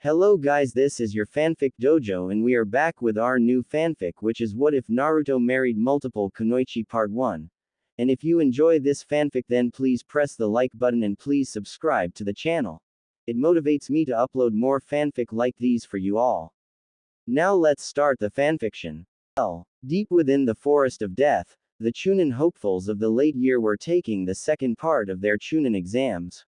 Hello guys, this is your fanfic dojo and we are back with our new fanfic, which is What If Naruto Married Multiple Konoichi Part 1. And if you enjoy this fanfic, then please press the like button and please subscribe to the channel. It motivates me to upload more fanfic like these for you all. Now let's start the fanfiction. Deep within the forest of death, the Chunin hopefuls of the late year were taking the second part of their Chunin exams.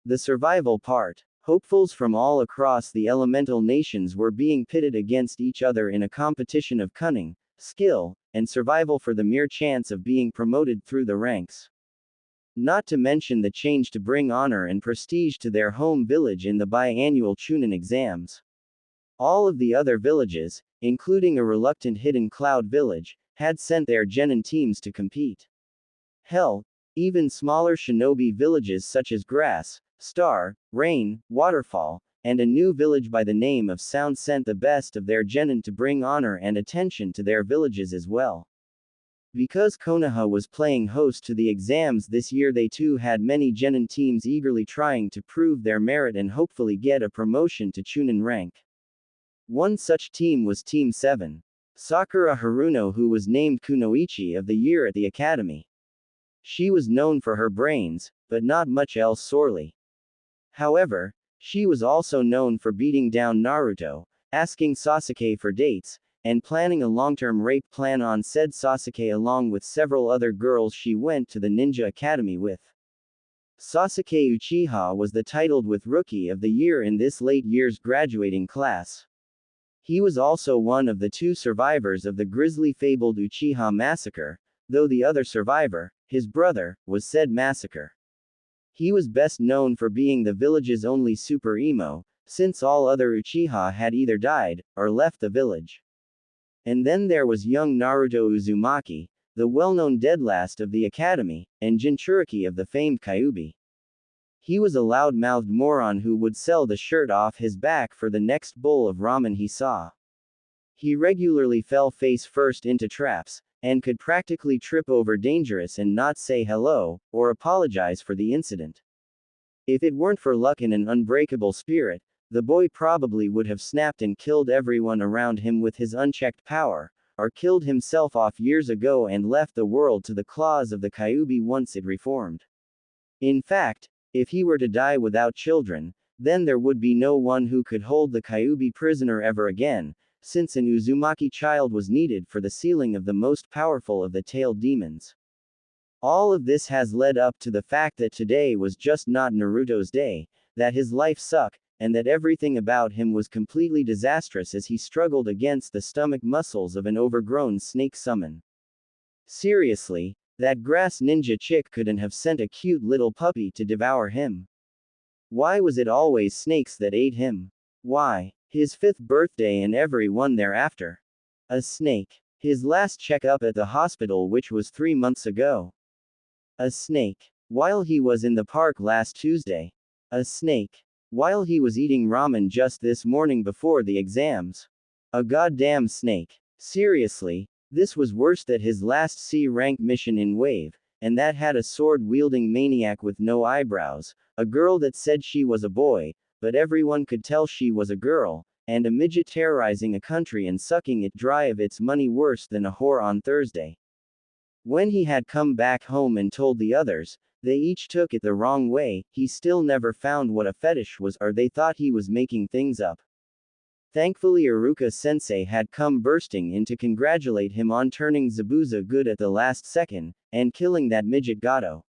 The survival part. Hopefuls from all across the elemental nations were being pitted against each other in a competition of cunning, skill, and survival for the mere chance of being promoted through the ranks. Not to mention the change to bring honor and prestige to their home village in the biannual Chunin exams. All of the other villages, including a reluctant hidden cloud village, had sent their genin teams to compete. Hell, even smaller shinobi villages such as Grass, Star, Rain, Waterfall, and a new village by the name of Sound sent the best of their genin to bring honor and attention to their villages as well. Because Konoha was playing host to the exams this year, they too had many genin teams eagerly trying to prove their merit and hopefully get a promotion to Chunin rank. One such team was Team 7. Sakura Haruno, who was named Kunoichi of the Year at the academy. She was known for her brains, but not much else sorely. However, she was also known for beating down Naruto, asking Sasuke for dates, and planning a long-term rape plan on said Sasuke along with several other girls she went to the ninja academy with. Sasuke Uchiha was the titled with Rookie of the Year in this late year's graduating class. He was also one of the two survivors of the grisly fabled Uchiha massacre, though the other survivor, his brother, was said massacre. He was best known for being the village's only super emo, since all other Uchiha had either died, or left the village. And then there was young Naruto Uzumaki, the well-known deadlast of the academy, and Jinchuriki of the famed Kyuubi. He was a loud-mouthed moron who would sell the shirt off his back for the next bowl of ramen he saw. He regularly fell face first into traps, and could practically trip over dangerous and not say hello, or apologize for the incident. If it weren't for luck and an unbreakable spirit, the boy probably would have snapped and killed everyone around him with his unchecked power, or killed himself off years ago and left the world to the claws of the Kyuubi once it reformed. In fact, if he were to die without children, then there would be no one who could hold the Kyuubi prisoner ever again, since an Uzumaki child was needed for the sealing of the most powerful of the tailed demons. All of this has led up to the fact that today was just not Naruto's day, that his life sucked, and that everything about him was completely disastrous as he struggled against the stomach muscles of an overgrown snake summon. Seriously, that grass ninja chick couldn't have sent a cute little puppy to devour him. Why was it always snakes that ate him? Why? His 5th birthday and every one thereafter. A snake. His last checkup at the hospital, which was 3 months ago. A snake. While he was in the park last Tuesday. A snake. While he was eating ramen just this morning before the exams. A goddamn snake. Seriously, this was worse than his last C-rank mission in Wave, and that had a sword-wielding maniac with no eyebrows, a girl that said she was a boy, but everyone could tell she was a girl, and a midget terrorizing a country and sucking it dry of its money worse than a whore on Thursday. When he had come back home and told the others, they each took it the wrong way. He still never found what a fetish was, or they thought he was making things up. Thankfully Iruka-sensei had come bursting in to congratulate him on turning Zabuza good at the last second, and killing that midget Gato.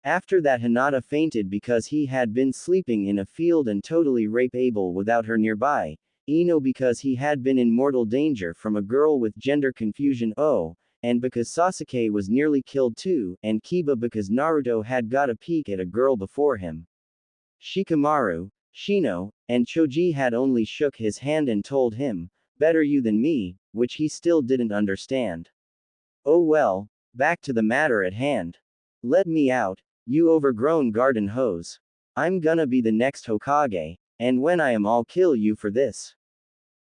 After that, Hinata fainted because he had been sleeping in a field and totally rape-able without her nearby, Ino because he had been in mortal danger from a girl with gender confusion, and because Sasuke was nearly killed too, and Kiba because Naruto had got a peek at a girl before him. Shikamaru, Shino, and Choji had only shook his hand and told him, "Better you than me," which he still didn't understand. Oh well, back to the matter at hand. Let me out, you overgrown garden hose. I'm gonna be the next Hokage, and when I am, I'll kill you for this.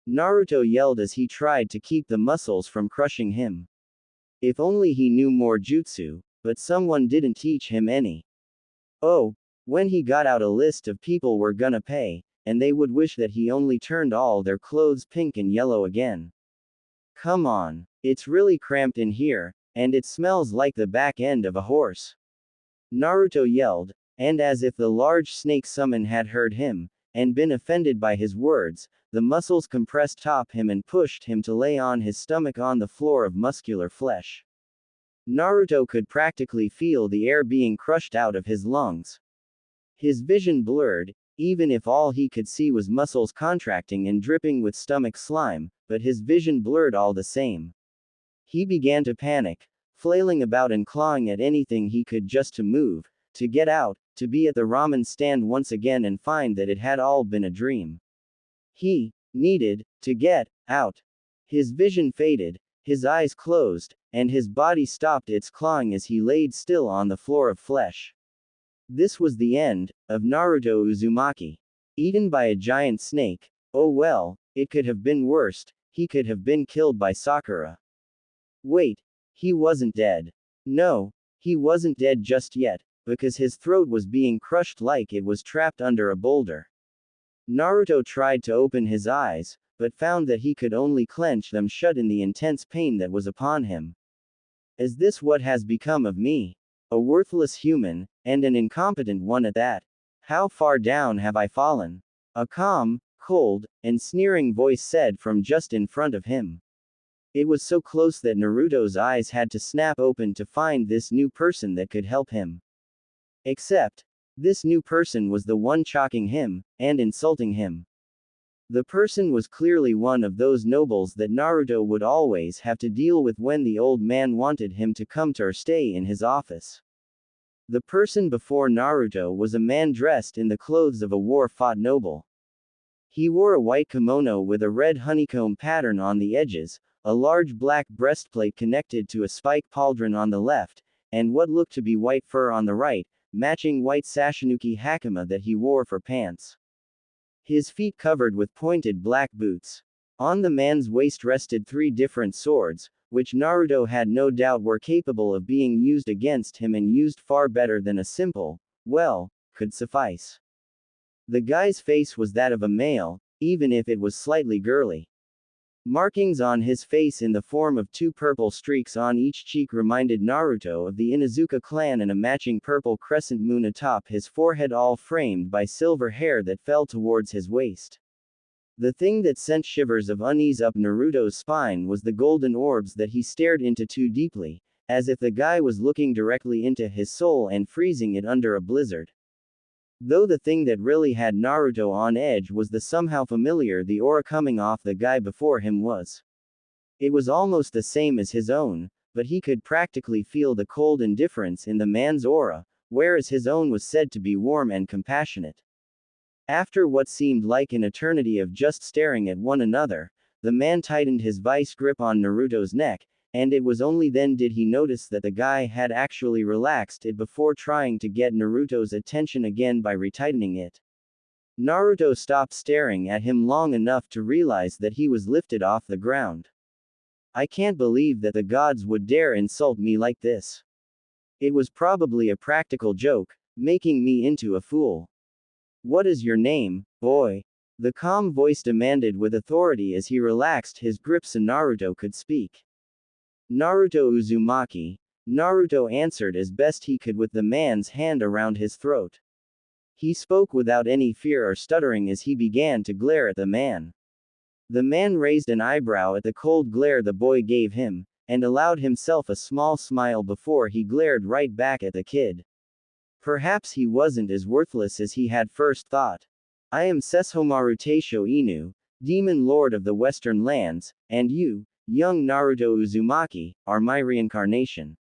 Naruto yelled as he tried to keep the muscles from crushing him. If only he knew more jutsu, but someone didn't teach him any. Oh, when he got out a list of people we're gonna pay, and they would wish that he only turned all their clothes pink and yellow again. Come on. It's really cramped in here, and it smells like the back end of a horse. Naruto yelled, and as if the large snake summon had heard him, and been offended by his words, the muscles compressed top him and pushed him to lay on his stomach on the floor of muscular flesh. Naruto could practically feel the air being crushed out of his lungs. His vision blurred, even if all he could see was muscles contracting and dripping with stomach slime, but his vision blurred all the same. He began to panic, flailing about and clawing at anything he could just to move, to get out, to be at the ramen stand once again and find that it had all been a dream. He needed to get out. His vision faded, his eyes closed, and his body stopped its clawing as he laid still on the floor of flesh. This was the end of Naruto Uzumaki. Eaten by a giant snake. Oh well, it could have been worse, he could have been killed by Sakura. Wait, he wasn't dead. No, he wasn't dead just yet, because his throat was being crushed like it was trapped under a boulder. Naruto tried to open his eyes, but found that he could only clench them shut in the intense pain that was upon him. Is this what has become of me? A worthless human, and an incompetent one at that. How far down have I fallen? A calm, cold, and sneering voice said from just in front of him. It was so close that Naruto's eyes had to snap open to find this new person that could help him. Except, this new person was the one chalking him, and insulting him. The person was clearly one of those nobles that Naruto would always have to deal with when the old man wanted him to come to or stay in his office. The person before Naruto was a man dressed in the clothes of a war-fought noble. He wore a white kimono with a red honeycomb pattern on the edges, a large black breastplate connected to a spike pauldron on the left, and what looked to be white fur on the right, matching white Sashinuki hakama that he wore for pants. His feet covered with pointed black boots. On the man's waist rested 3 different swords, which Naruto had no doubt were capable of being used against him and used far better than a simple, well, could suffice. The guy's face was that of a male, even if it was slightly girly. Markings on his face in the form of 2 purple streaks on each cheek reminded Naruto of the Inuzuka clan and a matching purple crescent moon atop his forehead, all framed by silver hair that fell towards his waist. The thing that sent shivers of unease up Naruto's spine was the golden orbs that he stared into too deeply, as if the guy was looking directly into his soul and freezing it under a blizzard. Though the thing that really had Naruto on edge was the somehow familiar the aura coming off the guy before him was. It was almost the same as his own, but he could practically feel the cold indifference in the man's aura, whereas his own was said to be warm and compassionate. After what seemed like an eternity of just staring at one another, the man tightened his vice grip on Naruto's neck, and it was only then did he notice that the guy had actually relaxed it before trying to get Naruto's attention again by retightening it. Naruto stopped staring at him long enough to realize that he was lifted off the ground. I can't believe that the gods would dare insult me like this. It was probably a practical joke, making me into a fool. What is your name, boy? The calm voice demanded with authority as he relaxed his grip so Naruto could speak. Naruto Uzumaki. Naruto answered as best he could with the man's hand around his throat. He spoke without any fear or stuttering as he began to glare at the man. The man raised an eyebrow at the cold glare the boy gave him, and allowed himself a small smile before he glared right back at the kid. Perhaps he wasn't as worthless as he had first thought. I am Sesshomaru Teisho Inu, demon lord of the western lands, and you, young Naruto Uzumaki, are my reincarnation.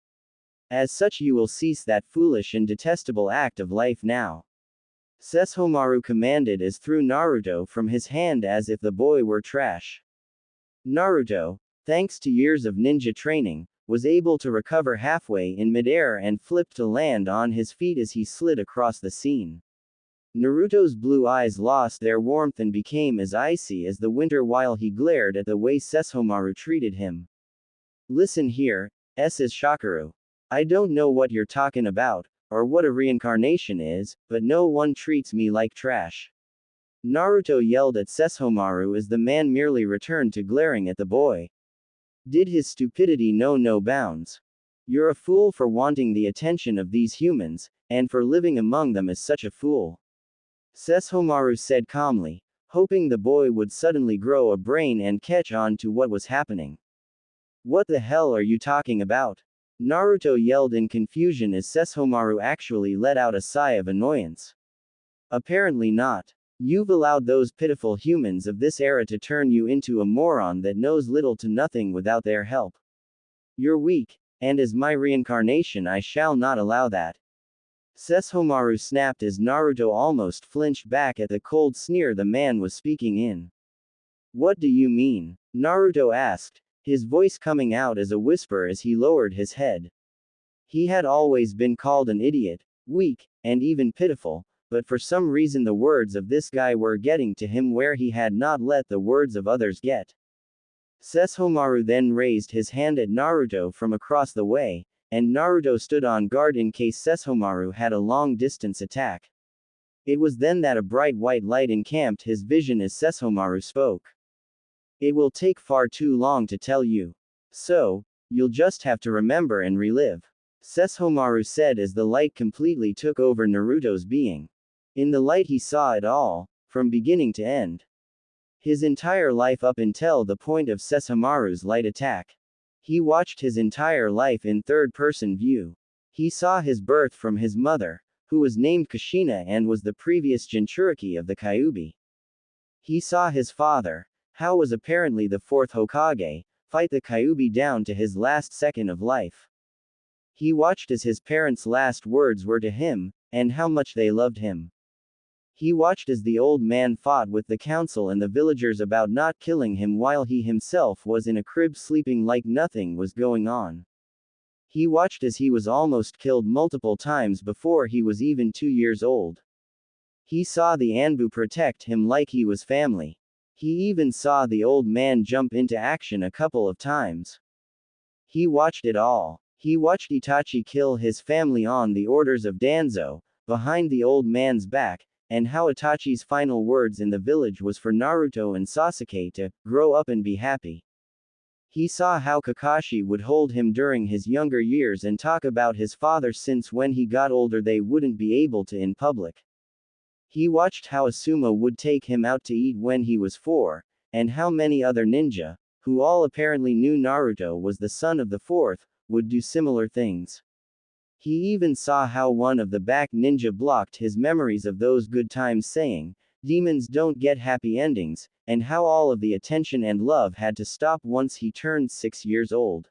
As such you will cease that foolish and detestable act of life now. Sesshomaru commanded as threw Naruto from his hand as if the boy were trash. Naruto, thanks to years of ninja training, was able to recover halfway in midair and flipped to land on his feet as he slid across the scene. Naruto's blue eyes lost their warmth and became as icy as the winter while he glared at the way Sesshomaru treated him. Listen here, Ss Shakaru. I don't know what you're talking about, or what a reincarnation is, but no one treats me like trash. Naruto yelled at Sesshomaru as the man merely returned to glaring at the boy. Did his stupidity know no bounds? You're a fool for wanting the attention of these humans, and for living among them as such a fool. Sesshomaru said calmly, hoping the boy would suddenly grow a brain and catch on to what was happening. What the hell are you talking about? Naruto yelled in confusion as Sesshomaru actually let out a sigh of annoyance. Apparently not. You've allowed those pitiful humans of this era to turn you into a moron that knows little to nothing without their help. You're weak, and as my reincarnation I shall not allow that. Sesshomaru snapped as Naruto almost flinched back at the cold sneer the man was speaking in. What do you mean? Naruto asked, his voice coming out as a whisper as he lowered his head. He had always been called an idiot, weak, and even pitiful, but for some reason the words of this guy were getting to him where he had not let the words of others get. Sesshomaru then raised his hand at Naruto from across the way, and Naruto stood on guard in case Sesshomaru had a long-distance attack. It was then that a bright white light encamped his vision as Sesshomaru spoke. It will take far too long to tell you. So, you'll just have to remember and relive. Sesshomaru said as the light completely took over Naruto's being. In the light he saw it all, from beginning to end. His entire life up until the point of Sesshomaru's light attack. He watched his entire life in third-person view. He saw his birth from his mother, who was named Kushina and was the previous Jinchuriki of the Kyuubi. He saw his father, how was apparently the fourth Hokage, fight the Kyuubi down to his last second of life. He watched as his parents' last words were to him, and how much they loved him. He watched as the old man fought with the council and the villagers about not killing him while he himself was in a crib sleeping like nothing was going on. He watched as he was almost killed multiple times before he was even 2 years old. He saw the Anbu protect him like he was family. He even saw the old man jump into action a couple of times. He watched it all. He watched Itachi kill his family on the orders of Danzo, behind the old man's back, and how Itachi's final words in the village was for Naruto and Sasuke to grow up and be happy. He saw how Kakashi would hold him during his younger years and talk about his father since when he got older they wouldn't be able to in public. He watched how Asuma would take him out to eat when he was 4, and how many other ninja, who all apparently knew Naruto was the son of the fourth, would do similar things. He even saw how one of the back ninja blocked his memories of those good times saying, "Demons don't get happy endings," and how all of the attention and love had to stop once he turned 6 years old.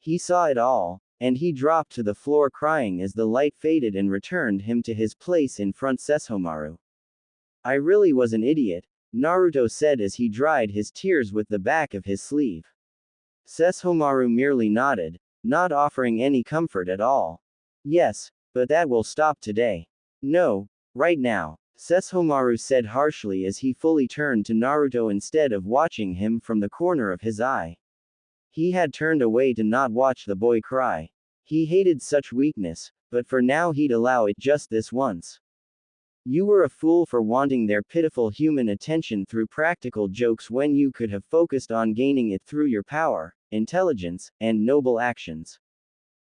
He saw it all, and he dropped to the floor crying as the light faded and returned him to his place in front Sesshomaru. I really was an idiot, Naruto said as he dried his tears with the back of his sleeve. Sesshomaru merely nodded, not offering any comfort at all. Yes, but that will stop today. No, right now, Sesshomaru said harshly as he fully turned to Naruto instead of watching him from the corner of his eye. He had turned away to not watch the boy cry. He hated such weakness, but for now he'd allow it just this once. You were a fool for wanting their pitiful human attention through practical jokes when you could have focused on gaining it through your power, intelligence, and noble actions.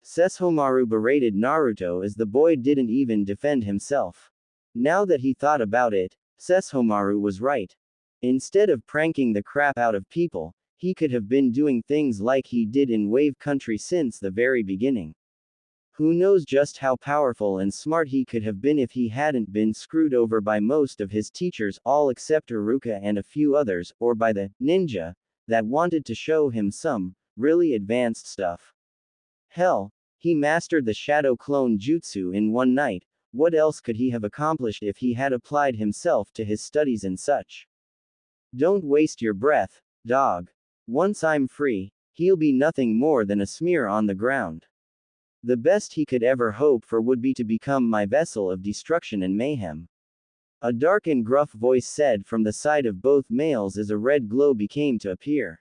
Sesshomaru berated Naruto as the boy didn't even defend himself. Now that he thought about it, Sesshomaru was right. Instead of pranking the crap out of people, he could have been doing things like he did in Wave Country since the very beginning. Who knows just how powerful and smart he could have been if he hadn't been screwed over by most of his teachers, all except Iruka and a few others, or by the ninja that wanted to show him some really advanced stuff. Hell, he mastered the shadow clone jutsu in one night. What else could he have accomplished if he had applied himself to his studies and such? Don't waste your breath, dog. Once I'm free, he'll be nothing more than a smear on the ground. The best he could ever hope for would be to become my vessel of destruction and mayhem. A dark and gruff voice said from the side of both males as a red glow began to appear.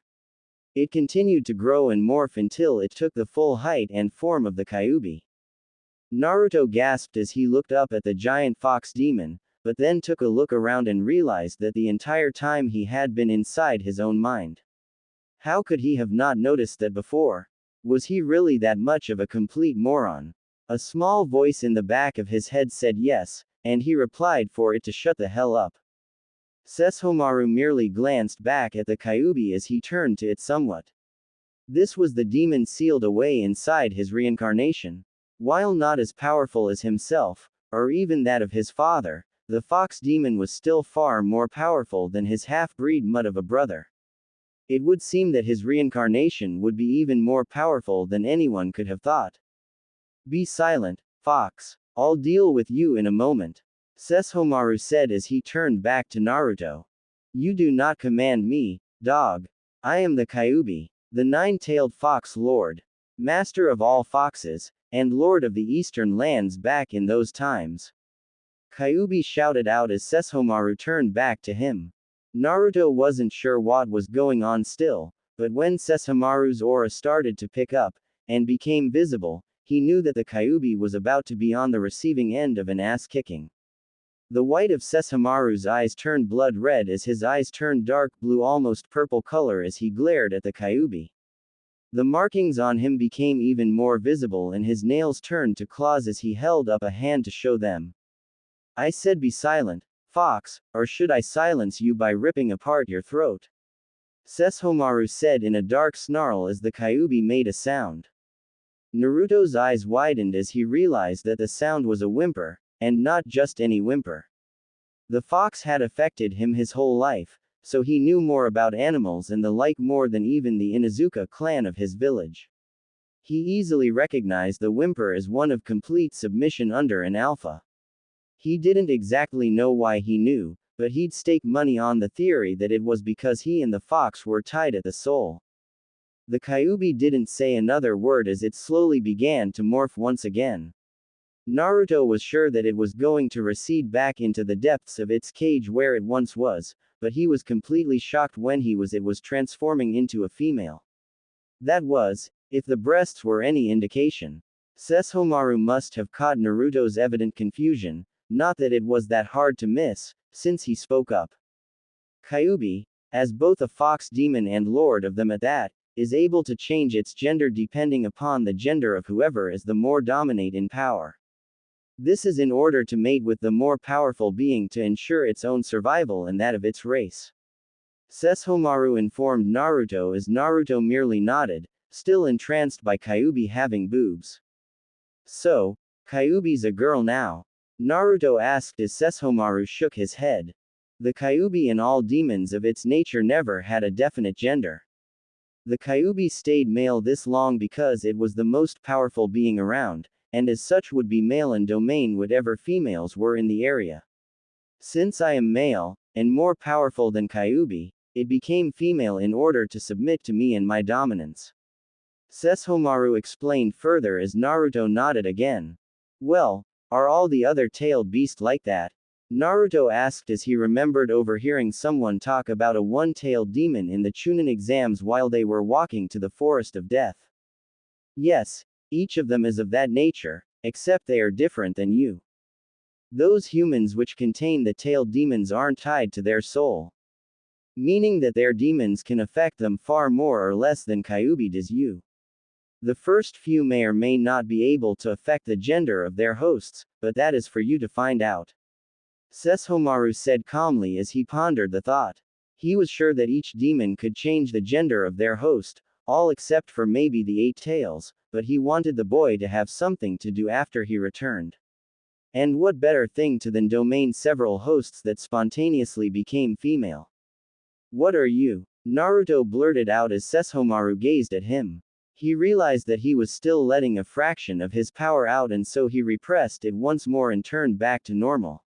It continued to grow and morph until it took the full height and form of the Kyuubi. Naruto gasped as he looked up at the giant fox demon, but then took a look around and realized that the entire time he had been inside his own mind. How could he have not noticed that before? Was he really that much of a complete moron? A small voice in the back of his head said yes, and he replied for it to shut the hell up. Sesshomaru merely glanced back at the Kyuubi as he turned to it somewhat. This was the demon sealed away inside his reincarnation. While not as powerful as himself, or even that of his father, the fox demon was still far more powerful than his half-breed mutt of a brother. It would seem that his reincarnation would be even more powerful than anyone could have thought. Be silent, fox. I'll deal with you in a moment, Sesshomaru said as he turned back to Naruto. You do not command me, dog. I am the Kyuubi, the nine-tailed fox lord, master of all foxes, and lord of the eastern lands back in those times. Kyuubi shouted out as Sesshomaru turned back to him. Naruto wasn't sure what was going on still, but when Sesshomaru's aura started to pick up, and became visible, he knew that the Kyuubi was about to be on the receiving end of an ass-kicking. The white of Sesshomaru's eyes turned blood red as his eyes turned dark blue almost purple color as he glared at the Kyuubi. The markings on him became even more visible and his nails turned to claws as he held up a hand to show them. I said be silent, fox, or should I silence you by ripping apart your throat? Sesshomaru said in a dark snarl as the Kyuubi made a sound. Naruto's eyes widened as he realized that the sound was a whimper, and not just any whimper. The fox had affected him his whole life, so he knew more about animals and the like more than even the Inuzuka clan of his village. He easily recognized the whimper as one of complete submission under an alpha. He didn't exactly know why he knew, but he'd stake money on the theory that it was because he and the fox were tied at the soul. The Kyuubi didn't say another word as it slowly began to morph once again. Naruto was sure that it was going to recede back into the depths of its cage where it once was, but he was completely shocked when it was transforming into a female. That was, if the breasts were any indication. Sesshomaru must have caught Naruto's evident confusion, not that it was that hard to miss, since he spoke up. Kyuubi, as both a fox demon and lord of them at that, is able to change its gender depending upon the gender of whoever is the more dominant in power. This is in order to mate with the more powerful being to ensure its own survival and that of its race. Sesshomaru informed Naruto as Naruto merely nodded, still entranced by Kyuubi having boobs. So, Kyuubi's a girl now? Naruto asked as Sesshomaru shook his head. The Kyuubi and all demons of its nature never had a definite gender. The Kyuubi stayed male this long because it was the most powerful being around, and as such would be male in domain whatever females were in the area. Since I am male, and more powerful than Kyuubi, it became female in order to submit to me and my dominance. Sesshomaru explained further as Naruto nodded again. Well, are all the other tailed beasts like that? Naruto asked as he remembered overhearing someone talk about a one-tailed demon in the Chunin exams while they were walking to the Forest of Death. Yes, each of them is of that nature, except they are different than you. Those humans which contain the tailed demons aren't tied to their soul. Meaning that their demons can affect them far more or less than Kyuubi does you. The first few may or may not be able to affect the gender of their hosts, but that is for you to find out. Sesshomaru said calmly as he pondered the thought. He was sure that each demon could change the gender of their host, all except for maybe the 8 tails, but he wanted the boy to have something to do after he returned. And what better thing to than domain several hosts that spontaneously became female? What are you? Naruto blurted out as Sesshomaru gazed at him. He realized that he was still letting a fraction of his power out and so he repressed it once more and turned back to normal.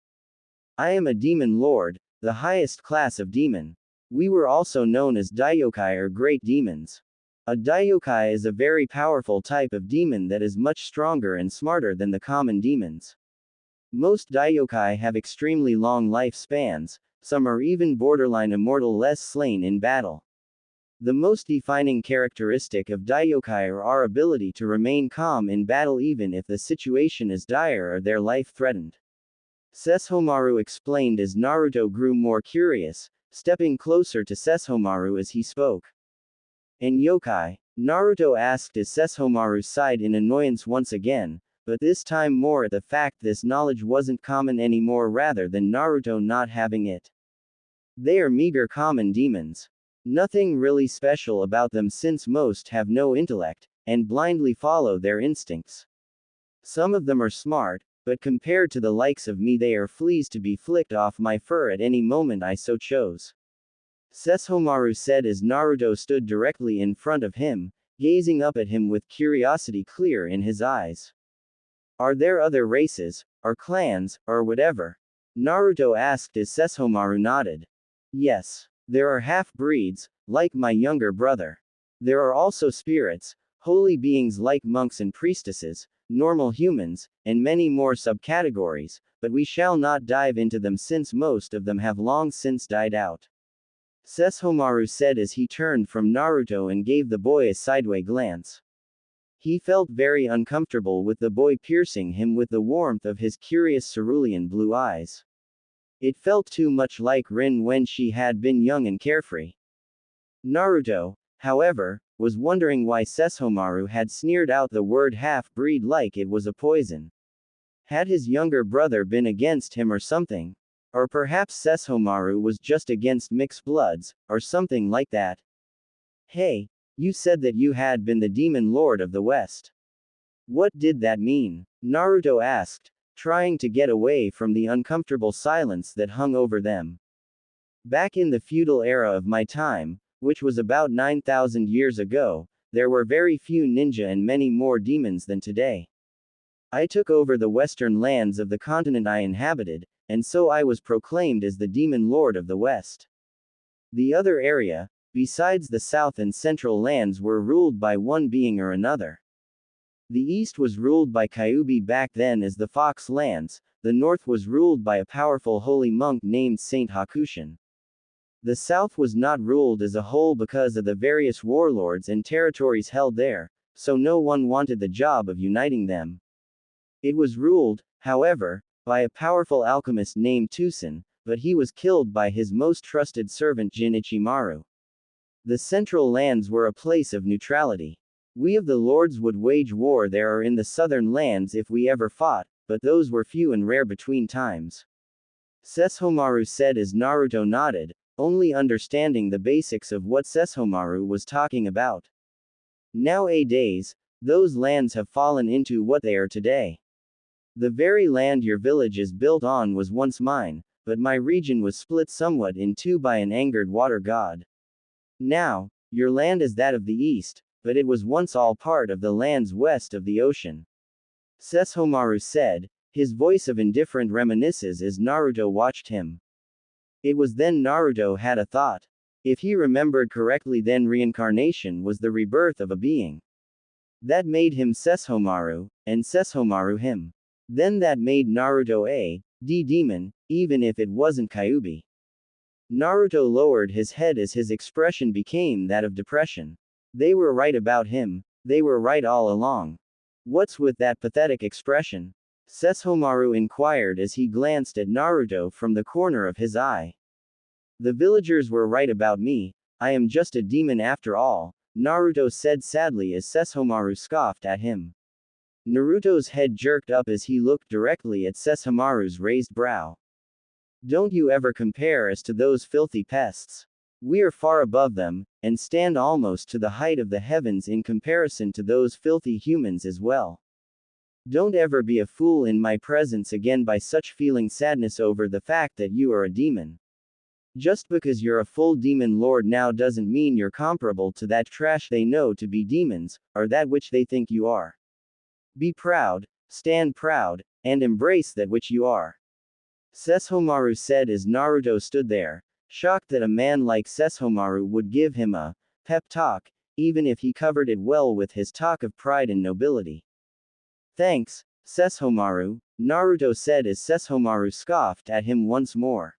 I am a demon lord, the highest class of demon. We were also known as Daiokai or great demons. A Daiokai is a very powerful type of demon that is much stronger and smarter than the common demons. Most Daiokai have extremely long lifespans, some are even borderline immortal less slain in battle. The most defining characteristic of Daiokai are our ability to remain calm in battle even if the situation is dire or their life threatened. Sesshomaru explained as Naruto grew more curious, stepping closer to Sesshomaru as he spoke. And yokai? Naruto asked as Sesshomaru sighed in annoyance once again, but this time more at the fact this knowledge wasn't common anymore rather than Naruto not having it. They are meager common demons. Nothing really special about them since most have no intellect, and blindly follow their instincts. Some of them are smart, but compared to the likes of me they are fleas to be flicked off my fur at any moment I so chose. Sesshomaru said as Naruto stood directly in front of him, gazing up at him with curiosity clear in his eyes. Are there other races, or clans, or whatever? Naruto asked as Sesshomaru nodded. Yes. There are half-breeds, like my younger brother. There are also spirits, holy beings like monks and priestesses, normal humans, and many more subcategories, but we shall not dive into them since most of them have long since died out. Sesshomaru said as he turned from Naruto and gave the boy a sideway glance. He felt very uncomfortable with the boy piercing him with the warmth of his curious cerulean blue eyes. It felt too much like Rin when she had been young and carefree. Naruto, however, was wondering why Sesshomaru had sneered out the word half-breed like it was a poison. Had his younger brother been against him or something? Or perhaps Sesshomaru was just against mixed bloods, or something like that. Hey, you said that you had been the demon lord of the West. What did that mean? Naruto asked, trying to get away from the uncomfortable silence that hung over them. Back in the feudal era of my time, which was about 9,000 years ago, there were very few ninja and many more demons than today. I took over the western lands of the continent I inhabited, and so I was proclaimed as the demon lord of the West. The other area, besides the south and central lands, were ruled by one being or another. The east was ruled by Kyuubi back then as the Fox Lands, the north was ruled by a powerful holy monk named Saint Hakushin. The south was not ruled as a whole because of the various warlords and territories held there, so no one wanted the job of uniting them. It was ruled, however, by a powerful alchemist named Tusen, but he was killed by his most trusted servant Jinichimaru. The central lands were a place of neutrality. We of the lords would wage war there or in the southern lands if we ever fought, but those were few and rare between times. Sesshomaru said as Naruto nodded, only understanding the basics of what Sesshomaru was talking about. Nowadays, those lands have fallen into what they are today. The very land your village is built on was once mine, but my region was split somewhat in two by an angered water god. Now, your land is that of the east, but it was once all part of the lands west of the ocean. Sesshomaru said, his voice of indifferent reminiscences as Naruto watched him. It was then Naruto had a thought. If he remembered correctly, then reincarnation was the rebirth of a being. That made him Sesshomaru, and Sesshomaru him. Then that made Naruto a demon, even if it wasn't Kyuubi. Naruto lowered his head as his expression became that of depression. They were right about him, they were right all along. What's with that pathetic expression? Sesshomaru inquired as he glanced at Naruto from the corner of his eye. The villagers were right about me, I am just a demon after all, Naruto said sadly as Sesshomaru scoffed at him. Naruto's head jerked up as he looked directly at Sesshomaru's raised brow. Don't you ever compare us to those filthy pests. We are far above them, and stand almost to the height of the heavens in comparison to those filthy humans as well. Don't ever be a fool in my presence again by such feeling sadness over the fact that you are a demon. Just because you're a full demon lord now doesn't mean you're comparable to that trash they know to be demons, or that which they think you are. Be proud, stand proud, and embrace that which you are. Sesshomaru said as Naruto stood there, shocked that a man like Sesshomaru would give him a pep talk, even if he covered it well with his talk of pride and nobility. Thanks, Sesshomaru, Naruto said as Sesshomaru scoffed at him once more.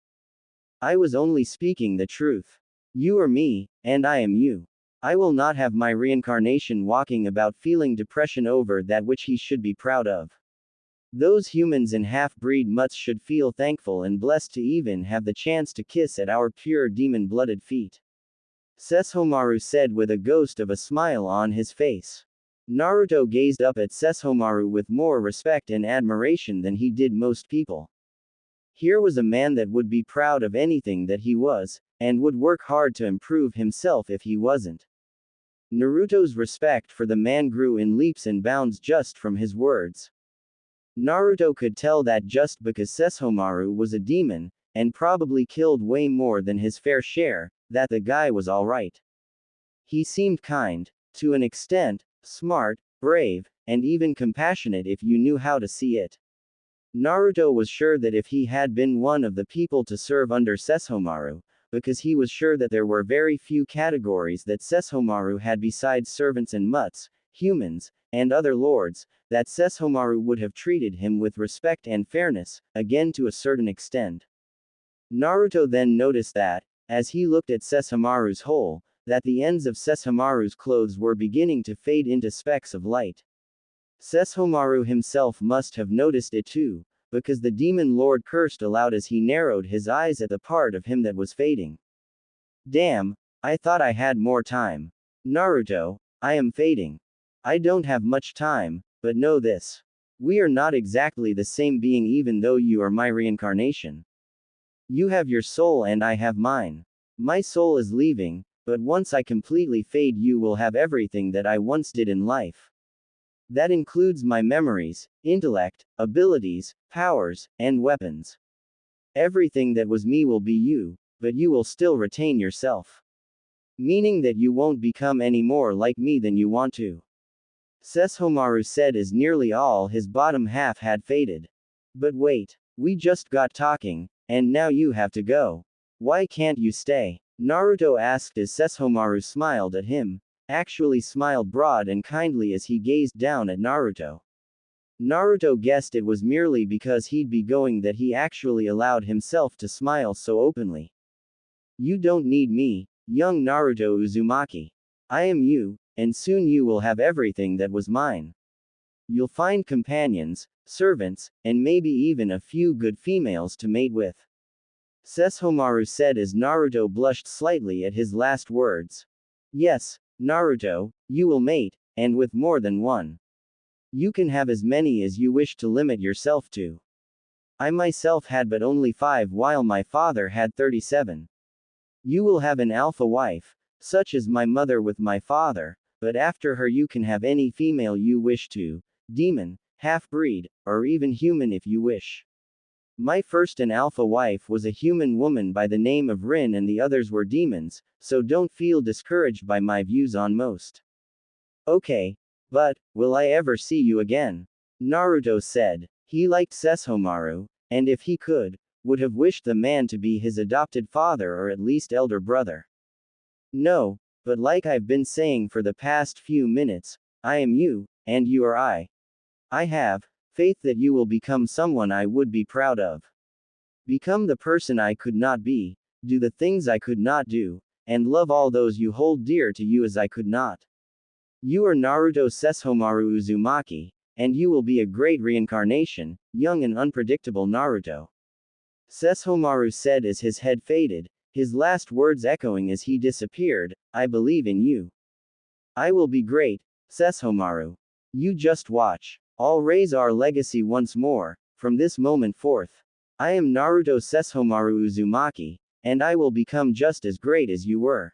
I was only speaking the truth. You are me, and I am you. I will not have my reincarnation walking about feeling depression over that which he should be proud of. Those humans and half-breed mutts should feel thankful and blessed to even have the chance to kiss at our pure demon-blooded feet. Sesshomaru said with a ghost of a smile on his face. Naruto gazed up at Sesshomaru with more respect and admiration than he did most people. Here was a man that would be proud of anything that he was, and would work hard to improve himself if he wasn't. Naruto's respect for the man grew in leaps and bounds just from his words. Naruto could tell that just because Sesshomaru was a demon, and probably killed way more than his fair share, that the guy was alright. He seemed kind, to an extent, smart, brave, and even compassionate if you knew how to see it. Naruto was sure that if he had been one of the people to serve under Sesshomaru, because he was sure that there were very few categories that Sesshomaru had besides servants and mutts, humans, and other lords, that Sesshomaru would have treated him with respect and fairness, again to a certain extent. Naruto then noticed that, as he looked at Sesshomaru's hole, that the ends of Sesshomaru's clothes were beginning to fade into specks of light. Sesshomaru himself must have noticed it too, because the demon lord cursed aloud as he narrowed his eyes at the part of him that was fading. Damn, I thought I had more time. Naruto, I am fading. I don't have much time, but know this. We are not exactly the same being even though you are my reincarnation. You have your soul and I have mine. My soul is leaving, but once I completely fade you will have everything that I once did in life. That includes my memories, intellect, abilities, powers, and weapons. Everything that was me will be you, but you will still retain yourself. Meaning that you won't become any more like me than you want to. Sesshomaru said as nearly all his bottom half had faded. But wait, we just got talking, and now you have to go. Why can't you stay? Naruto asked as Sesshomaru smiled at him, actually smiled broad and kindly as he gazed down at Naruto. Naruto guessed it was merely because he'd be going that he actually allowed himself to smile so openly. You don't need me, young Naruto Uzumaki. I am you, and soon you will have everything that was mine. You'll find companions, servants, and maybe even a few good females to mate with. Sesshomaru said as Naruto blushed slightly at his last words. Yes, Naruto, you will mate, and with more than one. You can have as many as you wish to limit yourself to. I myself had but only 5 while my father had 37. You will have an alpha wife, such as my mother with my father, but after her you can have any female you wish to, demon, half-breed, or even human if you wish. My first and alpha wife was a human woman by the name of Rin and the others were demons, so don't feel discouraged by my views on most. Okay. But, will I ever see you again? Naruto said. He liked Sesshomaru, and if he could, would have wished the man to be his adopted father or at least elder brother. No, but like I've been saying for the past few minutes, I am you, and you are I. I have faith that you will become someone I would be proud of. Become the person I could not be, do the things I could not do, and love all those you hold dear to you as I could not. You are Naruto Sesshomaru Uzumaki, and you will be a great reincarnation, young and unpredictable Naruto. Sesshomaru said as his head faded, his last words echoing as he disappeared, I believe in you. I will be great, Sesshomaru. You just watch. I'll raise our legacy once more, from this moment forth. I am Naruto Sesshomaru Uzumaki, and I will become just as great as you were.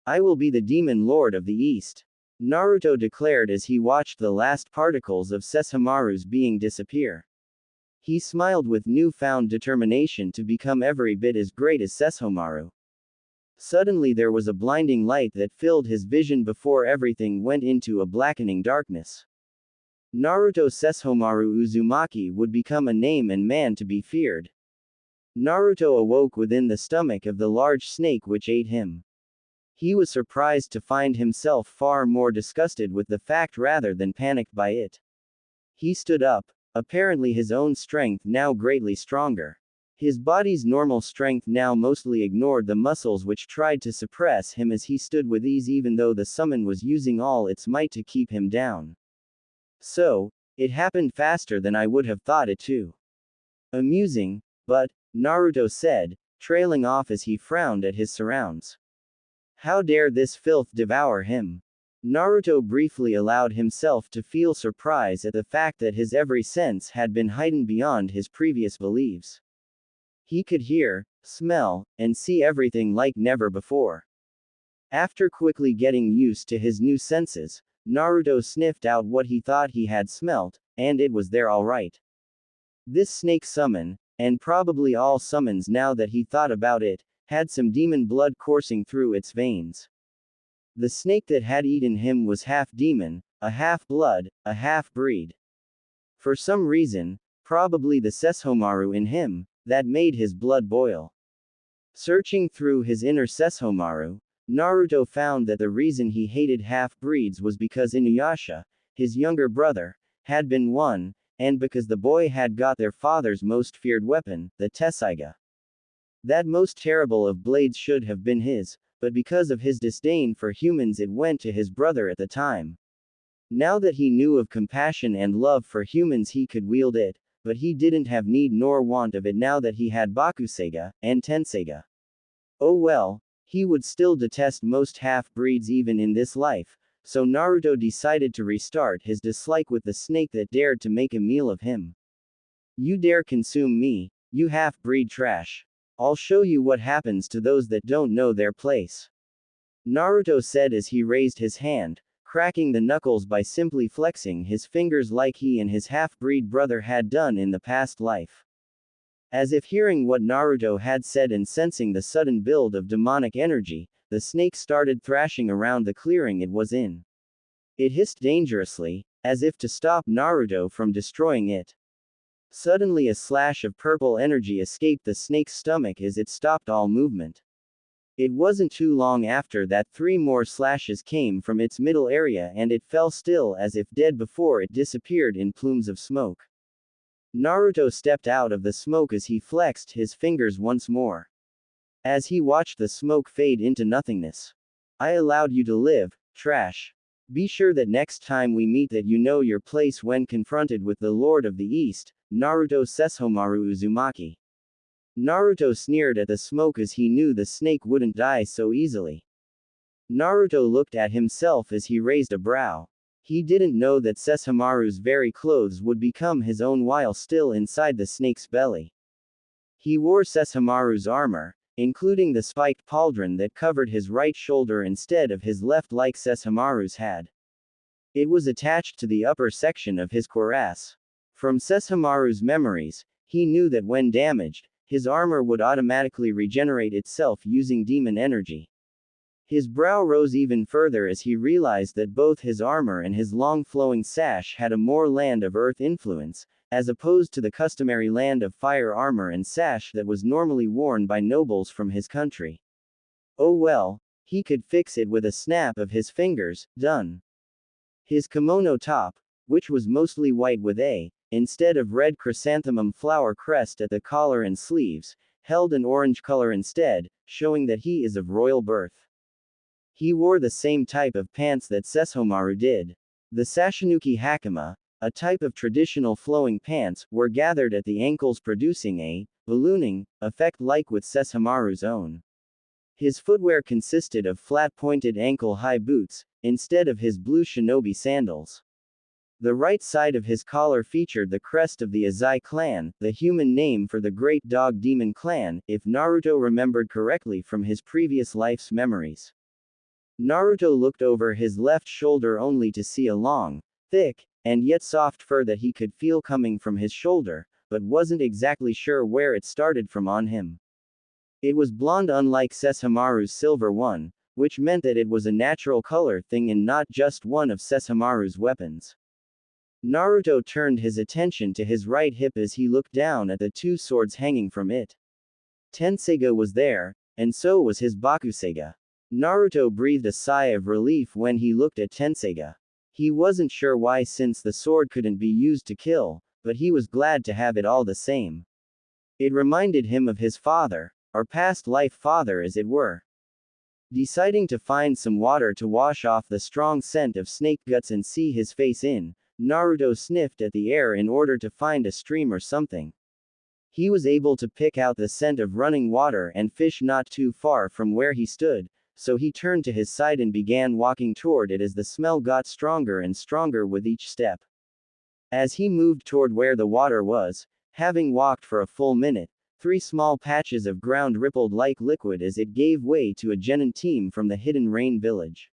I will be the demon lord of the East. Naruto declared as he watched the last particles of Sesshomaru's being disappear. He smiled with newfound determination to become every bit as great as Sesshomaru. Suddenly there was a blinding light that filled his vision before everything went into a blackening darkness. Naruto Sesshomaru Uzumaki would become a name and man to be feared. Naruto awoke within the stomach of the large snake which ate him. He was surprised to find himself far more disgusted with the fact rather than panicked by it. He stood up, apparently his own strength now greatly stronger. His body's normal strength now mostly ignored the muscles which tried to suppress him as he stood with ease even though the summon was using all its might to keep him down. So, It happened faster than I would have thought it to. Amusing, but, Naruto said, trailing off as he frowned at his surrounds. How dare this filth devour him? Naruto briefly allowed himself to feel surprise at the fact that his every sense had been heightened beyond his previous beliefs. He could hear, smell, and see everything like never before. After quickly getting used to his new senses, Naruto sniffed out what he thought he had smelt, and it was there all right. This snake summon, and probably all summons now that he thought about it, had some demon blood coursing through its veins. The snake that had eaten him was half demon, a half blood, a half breed. For some reason, probably the Sesshomaru in him, that made his blood boil. Searching through his inner Sesshomaru, Naruto found that the reason he hated half-breeds was because Inuyasha, his younger brother, had been one, and because the boy had got their father's most feared weapon, the Tessaiga. That most terrible of blades should have been his, but because of his disdain for humans it went to his brother at the time. Now that he knew of compassion and love for humans he could wield it, but he didn't have need nor want of it now that he had Bakuseiga, and Tenseiga. Oh well, he would still detest most half-breeds even in this life, so Naruto decided to restart his dislike with the snake that dared to make a meal of him. You dare consume me, you half-breed trash. I'll show you what happens to those that don't know their place. Naruto said as he raised his hand, cracking the knuckles by simply flexing his fingers like he and his half-breed brother had done in the past life. As if hearing what Naruto had said and sensing the sudden build of demonic energy, the snake started thrashing around the clearing it was in. It hissed dangerously, as if to stop Naruto from destroying it. Suddenly a slash of purple energy escaped the snake's stomach as it stopped all movement. It wasn't too long after that 3 more slashes came from its middle area and it fell still as if dead before it disappeared in plumes of smoke. Naruto stepped out of the smoke as he flexed his fingers once more. As he watched the smoke fade into nothingness. I allowed you to live, trash. Be sure that next time we meet that you know your place when confronted with the Lord of the East, Naruto Sesshomaru Uzumaki. Naruto sneered at the smoke as he knew the snake wouldn't die so easily. Naruto looked at himself as he raised a brow. He didn't know that Sesshomaru's very clothes would become his own while still inside the snake's belly. He wore Sesshomaru's armor, including the spiked pauldron that covered his right shoulder instead of his left like Sesshomaru's had. It was attached to the upper section of his cuirass. From Sesshomaru's memories, he knew that when damaged, his armor would automatically regenerate itself using demon energy. His brow rose even further as he realized that both his armor and his long flowing sash had a more land of earth influence, as opposed to the customary land of fire armor and sash that was normally worn by nobles from his country. Oh well, he could fix it with a snap of his fingers, done. His kimono top, which was mostly white with a, instead of red chrysanthemum flower crest at the collar and sleeves, held an orange color instead, showing that he is of royal birth. He wore the same type of pants that Sesshomaru did. The Sashinuki Hakama, a type of traditional flowing pants, were gathered at the ankles producing a ballooning effect like with Sesshomaru's own. His footwear consisted of flat-pointed ankle-high boots, instead of his blue shinobi sandals. The right side of his collar featured the crest of the Azai clan, the human name for the great dog demon clan, if Naruto remembered correctly from his previous life's memories. Naruto looked over his left shoulder only to see a long, thick, and yet soft fur that he could feel coming from his shoulder, but wasn't exactly sure where it started from on him. It was blonde unlike Sesshomaru's silver one, which meant that it was a natural color thing and not just one of Sesshomaru's weapons. Naruto turned his attention to his right hip as he looked down at the 2 swords hanging from it. Tenseiga was there, and so was his Bakuseiga. Naruto breathed a sigh of relief when he looked at Tenseiga. He wasn't sure why since the sword couldn't be used to kill, but he was glad to have it all the same. It reminded him of his father, or past life father as it were. Deciding to find some water to wash off the strong scent of snake guts and see his face in, Naruto sniffed at the air in order to find a stream or something. He was able to pick out the scent of running water and fish not too far from where he stood, so he turned to his side and began walking toward it as the smell got stronger and stronger with each step. As he moved toward where the water was, having walked for a full minute, 3 small patches of ground rippled like liquid as it gave way to a genin team from the hidden rain village.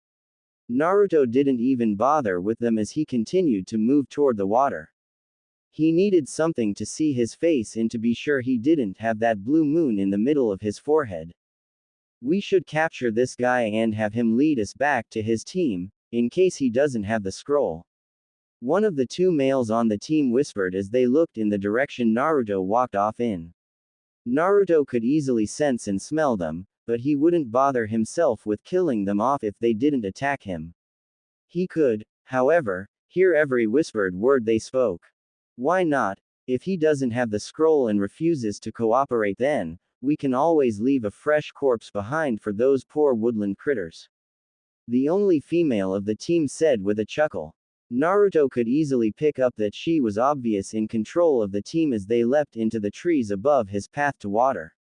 Naruto didn't even bother with them as he continued to move toward the water. He needed something to see his face in to be sure he didn't have that blue moon in the middle of his forehead. We should capture this guy and have him lead us back to his team, in case he doesn't have the scroll. One of the 2 males on the team whispered as they looked in the direction Naruto walked off in. Naruto could easily sense and smell them, but he wouldn't bother himself with killing them off if they didn't attack him. He could, however, hear every whispered word they spoke. Why not? If he doesn't have the scroll and refuses to cooperate, then we can always leave a fresh corpse behind for those poor woodland critters. The only female of the team said with a chuckle. Naruto could easily pick up that she was obvious in control of the team as they leapt into the trees above his path to water.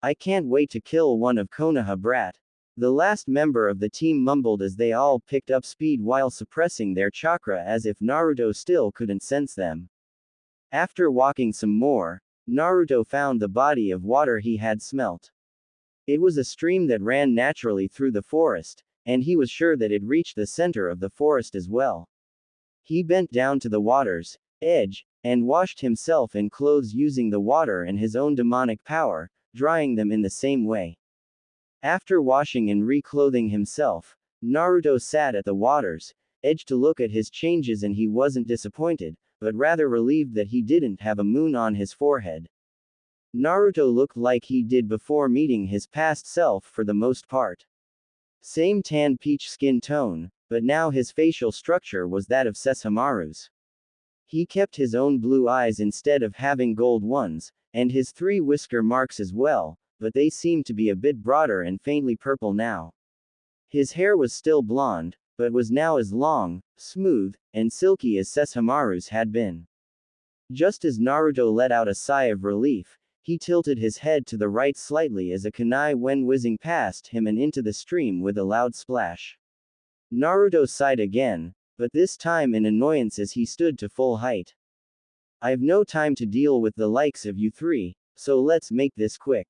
I can't wait to kill one of Konoha brat. The last member of the team mumbled as they all picked up speed while suppressing their chakra as if Naruto still couldn't sense them. After walking some more, Naruto found the body of water he had smelt. It was a stream that ran naturally through the forest, and he was sure that it reached the center of the forest as well. He bent down to the water's edge, and washed himself and clothes using the water and his own demonic power, drying them in the same way. After washing and reclothing himself, Naruto sat at the water's edge to look at his changes, and he wasn't disappointed, but rather relieved that he didn't have a moon on his forehead. Naruto looked like he did before meeting his past self for the most part. Same tan peach skin tone, but now his facial structure was that of Sesshomaru's. He kept his own blue eyes instead of having gold ones, and his 3 whisker marks as well, but they seemed to be a bit broader and faintly purple now. His hair was still blonde, but was now as long, smooth, and silky as Sesshomaru's had been. Just as Naruto let out a sigh of relief, he tilted his head to the right slightly as a kunai went whizzing past him and into the stream with a loud splash. Naruto sighed again, but this time in annoyance as he stood to full height. I've no time to deal with the likes of you 3, so let's make this quick.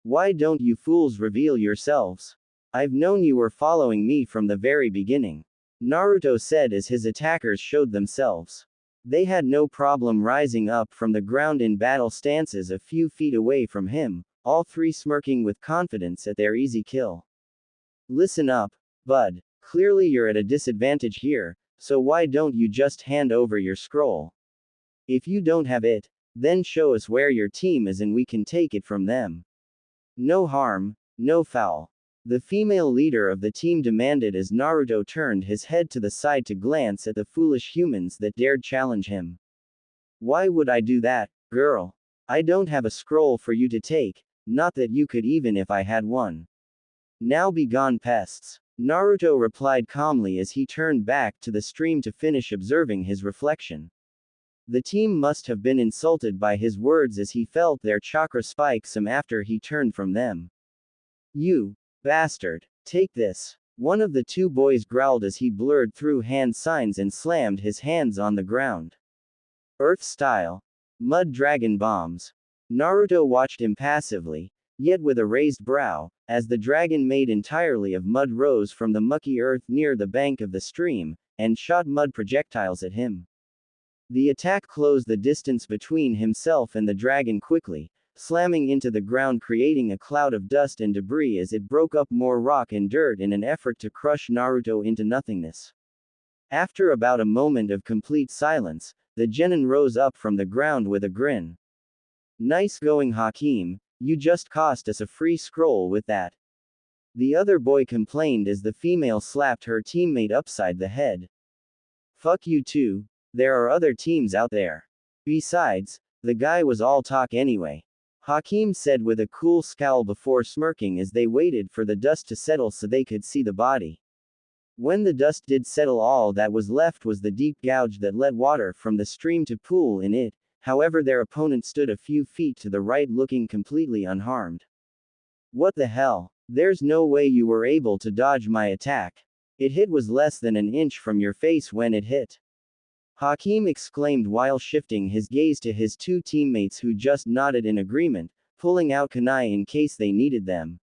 Why don't you fools reveal yourselves? I've known you were following me from the very beginning, Naruto said as his attackers showed themselves. They had no problem rising up from the ground in battle stances a few feet away from him, all 3 smirking with confidence at their easy kill. Listen up, bud. Clearly you're at a disadvantage here, so why don't you just hand over your scroll? If you don't have it, then show us where your team is and we can take it from them. No harm, no foul. The female leader of the team demanded as Naruto turned his head to the side to glance at the foolish humans that dared challenge him. Why would I do that, girl? I don't have a scroll for you to take, not that you could even if I had one. Now be gone, pests. Naruto replied calmly as he turned back to the stream to finish observing his reflection. The team must have been insulted by his words as he felt their chakra spike some after he turned from them. You bastard. Take this. One of the 2 boys growled as he blurred through hand signs and slammed his hands on the ground. Earth style. Mud dragon bombs. Naruto watched impassively, yet with a raised brow, as the dragon made entirely of mud rose from the mucky earth near the bank of the stream, and shot mud projectiles at him. The attack closed the distance between himself and the dragon quickly, slamming into the ground, creating a cloud of dust and debris as it broke up more rock and dirt in an effort to crush Naruto into nothingness. After about a moment of complete silence, the genin rose up from the ground with a grin. Nice going, Hakim, you just cost us a free scroll with that. The other boy complained as the female slapped her teammate upside the head. Fuck you too, there are other teams out there. Besides, the guy was all talk anyway. Hakim said with a cool scowl before smirking as they waited for the dust to settle so they could see the body. When the dust did settle, all that was left was the deep gouge that let water from the stream to pool in it. However, their opponent stood a few feet to the right, looking completely unharmed. What the hell? There's no way you were able to dodge my attack. It hit was less than an inch from your face when it hit. Hakim exclaimed while shifting his gaze to his two teammates who just nodded in agreement, pulling out kunai in case they needed them.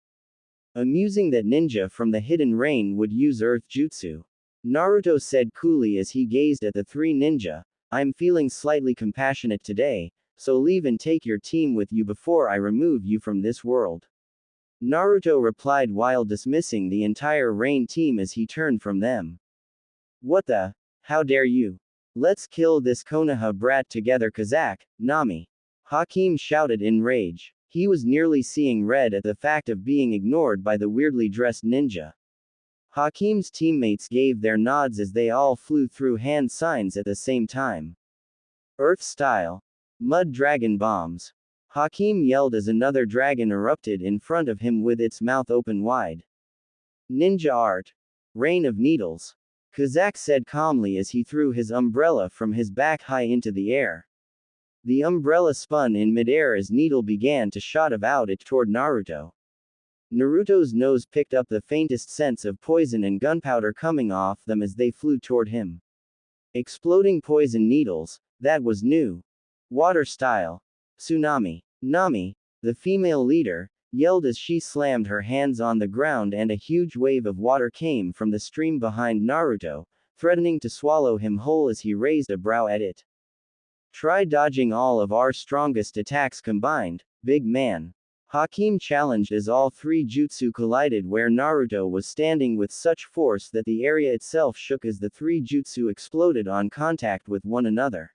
Amusing that ninja from the hidden rain would use earth jutsu. Naruto said coolly as he gazed at the three ninja, I'm feeling slightly compassionate today, so leave and take your team with you before I remove you from this world. Naruto replied while dismissing the entire rain team as he turned from them. What the? How dare you? Let's kill this Konoha brat together, Kazak, Nami. Hakim shouted in rage. He was nearly seeing red at the fact of being ignored by the weirdly dressed ninja. Hakim's teammates gave their nods as they all flew through hand signs at the same time. Earth style. Mud dragon bombs. Hakim yelled as another dragon erupted in front of him with its mouth open wide. Ninja art. Rain of needles. Kazak said calmly as he threw his umbrella from his back high into the air. The umbrella spun in midair as needle began to shoot out it toward Naruto. Naruto's nose picked up the faintest sense of poison and gunpowder coming off them as they flew toward him. Exploding poison needles, that was new. Water style. Tsunami. Nami, the female leader, yelled as she slammed her hands on the ground and a huge wave of water came from the stream behind Naruto, threatening to swallow him whole as he raised a brow at it. Try dodging all of our strongest attacks combined, big man. Hakim challenged as all three jutsu collided where Naruto was standing with such force that the area itself shook as the three jutsu exploded on contact with one another.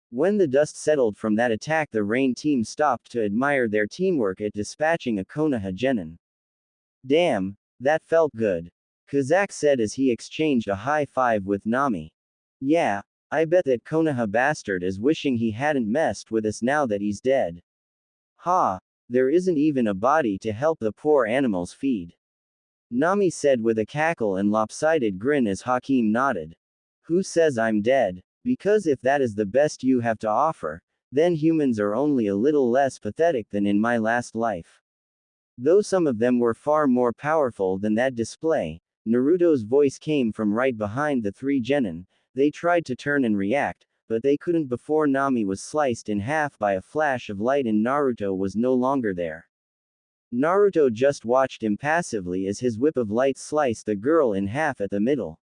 When the dust settled from that attack, the rain team stopped to admire their teamwork at dispatching a Konoha genin. Damn, that felt good. Kazak said as he exchanged a high five with Nami. Yeah, I bet that Konoha bastard is wishing he hadn't messed with us now that he's dead. Ha, there isn't even a body to help the poor animals feed. Nami said with a cackle and lopsided grin as Hakim nodded. Who says I'm dead? Because if that is the best you have to offer, then humans are only a little less pathetic than in my last life. Though some of them were far more powerful than that display, Naruto's voice came from right behind the three genin. They tried to turn and react, but they couldn't before Nami was sliced in half by a flash of light and Naruto was no longer there. Naruto just watched impassively as his whip of light sliced the girl in half at the middle.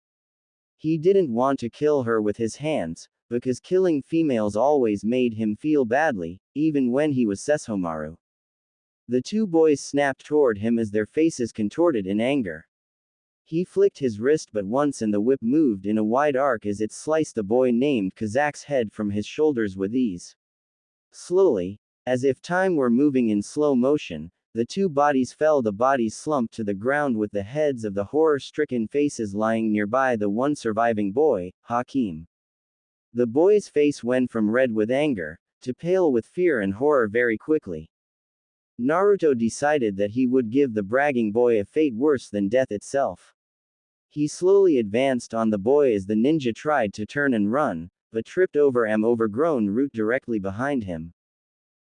He didn't want to kill her with his hands, because killing females always made him feel badly, even when he was Sesshomaru. The two boys snapped toward him as their faces contorted in anger. He flicked his wrist but once and the whip moved in a wide arc as it sliced the boy named Kazak's head from his shoulders with ease. Slowly, as if time were moving in slow motion, the two bodies fell. The bodies slumped to the ground with the heads of the horror-stricken faces lying nearby the one surviving boy, Hakim. The boy's face went from red with anger, to pale with fear and horror very quickly. Naruto decided that he would give the bragging boy a fate worse than death itself. He slowly advanced on the boy as the ninja tried to turn and run, but tripped over an overgrown root directly behind him.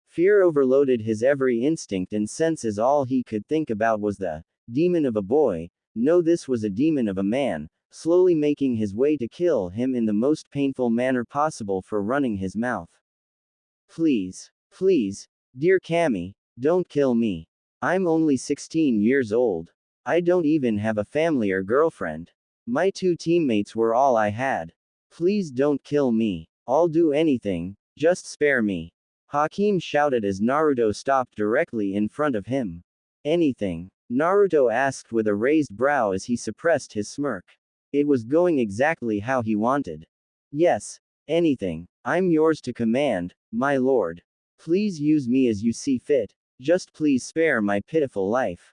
Fear overloaded his every instinct and senses. All he could think about was the demon of a boy. No, this was a demon of a man, slowly making his way to kill him in the most painful manner possible for running his mouth. Please, please, dear Kami, don't kill me. I'm only 16 years old. I don't even have a family or girlfriend. My two teammates were all I had. Please don't kill me. I'll do anything, just spare me. Hakim shouted as Naruto stopped directly in front of him. Anything? Naruto asked with a raised brow as he suppressed his smirk. It was going exactly how he wanted. Yes, anything. I'm yours to command, my lord. Please use me as you see fit. Just please spare my pitiful life.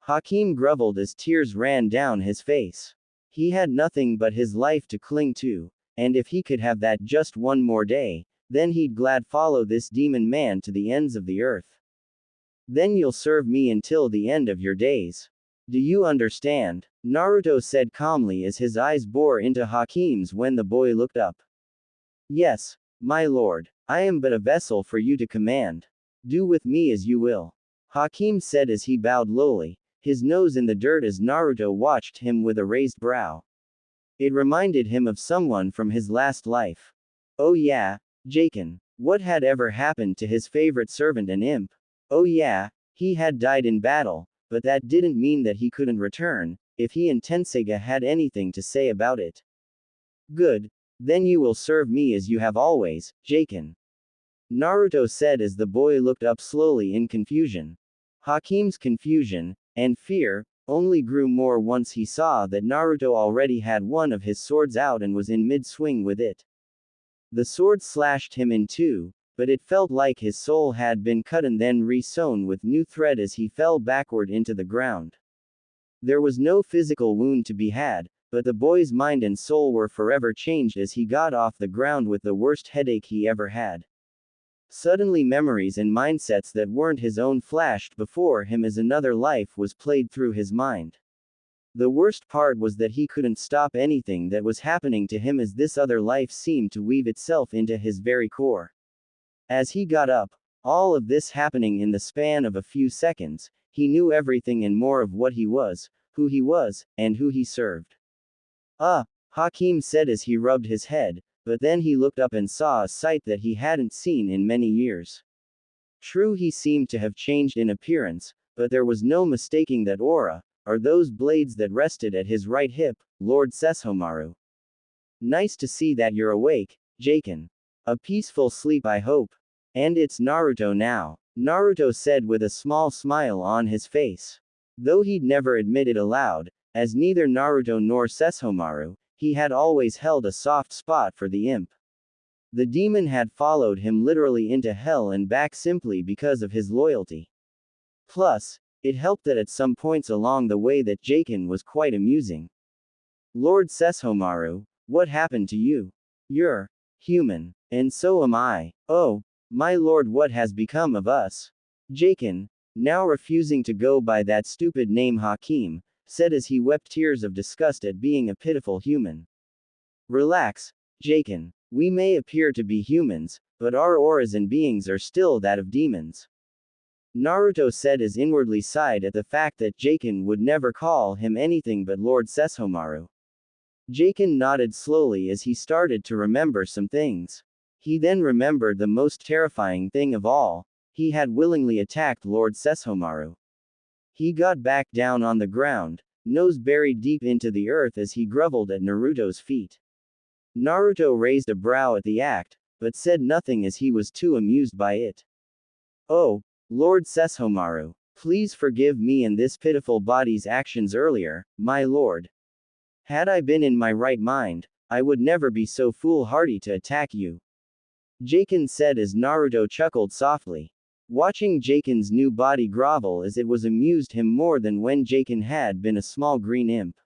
Hakim groveled as tears ran down his face. He had nothing but his life to cling to, and if he could have that just one more day, then he'd glad follow this demon man to the ends of the earth. Then you'll serve me until the end of your days. Do you understand? Naruto said calmly as his eyes bore into Hakim's when the boy looked up. Yes, my lord. I am but a vessel for you to command. Do with me as you will. Hakim said as he bowed lowly, his nose in the dirt as Naruto watched him with a raised brow. It reminded him of someone from his last life. Oh yeah, Jaken. What had ever happened to his favorite servant and imp? Oh yeah, he had died in battle, but that didn't mean that he couldn't return, if he and Tenseiga had anything to say about it. Good. Then you will serve me as you have always, Jaken. Naruto said as the boy looked up slowly in confusion. Hakim's confusion, and fear, only grew more once he saw that Naruto already had one of his swords out and was in mid-swing with it. The sword slashed him in two, but it felt like his soul had been cut and then re-sewn with new thread as he fell backward into the ground. There was no physical wound to be had, but the boy's mind and soul were forever changed as he got off the ground with the worst headache he ever had. Suddenly memories and mindsets that weren't his own flashed before him as another life was played through his mind. The worst part was that he couldn't stop anything that was happening to him as this other life seemed to weave itself into his very core. As he got up, all of this happening in the span of a few seconds, he knew everything and more of what he was, and who he served. Hakim said as he rubbed his head, but then he looked up and saw a sight that he hadn't seen in many years. True, he seemed to have changed in appearance, but there was no mistaking that aura, or those blades that rested at his right hip, Lord Sesshomaru. Nice to see that you're awake, Jaken. A peaceful sleep I hope. And it's Naruto now. Naruto said with a small smile on his face. Though he'd never admit it aloud, as neither Naruto nor Sesshomaru, he had always held a soft spot for the imp. The demon had followed him literally into hell and back simply because of his loyalty. Plus, it helped that at some points along the way that Jaken was quite amusing. Lord Sesshomaru, what happened to you? You're human, and so am I. Oh, my lord, what has become of us? Jaken, now refusing to go by that stupid name Hakim, said as he wept tears of disgust at being a pitiful human. Relax, Jaken. We may appear to be humans, but our auras and beings are still that of demons. Naruto said as inwardly sighed at the fact that Jaken would never call him anything but Lord Sesshomaru. Jaken nodded slowly as he started to remember some things. He then remembered the most terrifying thing of all. He had willingly attacked Lord Sesshomaru. He got back down on the ground, nose buried deep into the earth as he groveled at Naruto's feet. Naruto raised a brow at the act, but said nothing as he was too amused by it. Oh, Lord Sesshomaru, please forgive me and this pitiful body's actions earlier, my lord. Had I been in my right mind, I would never be so foolhardy to attack you. Jaken said as Naruto chuckled softly. Watching Jaken's new body grovel as it was amused him more than when Jaken had been a small green imp.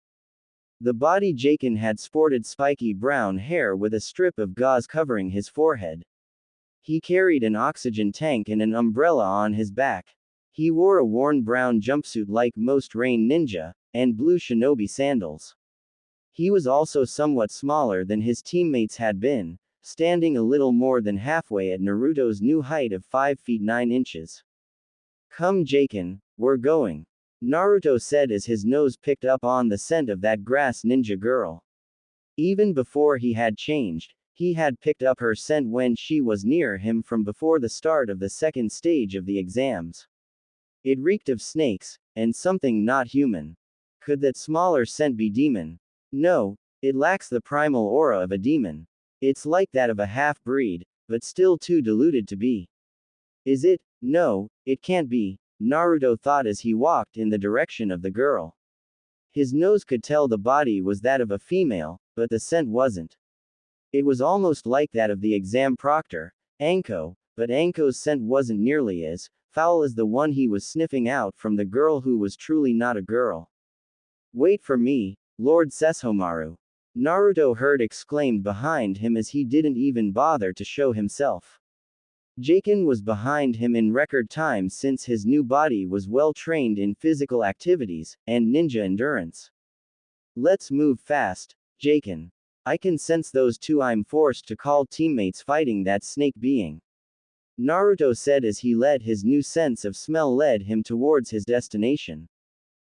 The body Jaken had sported spiky brown hair with a strip of gauze covering his forehead. He carried an oxygen tank and an umbrella on his back. He wore a worn brown jumpsuit like most rain ninja, and blue shinobi sandals. He was also somewhat smaller than his teammates had been, standing a little more than halfway at Naruto's new height of 5 feet 9 inches. Come Jaken, we're going. Naruto said as his nose picked up on the scent of that grass ninja girl. Even before he had changed, he had picked up her scent when she was near him from before the start of the second stage of the exams. It reeked of snakes, and something not human. Could that smaller scent be demon? No, it lacks the primal aura of a demon. It's like that of a half-breed, but still too diluted to be. Is it? No, it can't be, Naruto thought as he walked in the direction of the girl. His nose could tell the body was that of a female, but the scent wasn't. It was almost like that of the exam proctor, Anko, but Anko's scent wasn't nearly as foul as the one he was sniffing out from the girl who was truly not a girl. Wait for me, Lord Sesshomaru. Naruto heard exclaimed behind him as he didn't even bother to show himself. Jaken was behind him in record time since his new body was well trained in physical activities and ninja endurance. Let's move fast, Jaken. I can sense those two. I'm forced to call teammates fighting that snake being. Naruto said as he let his new sense of smell lead him towards his destination.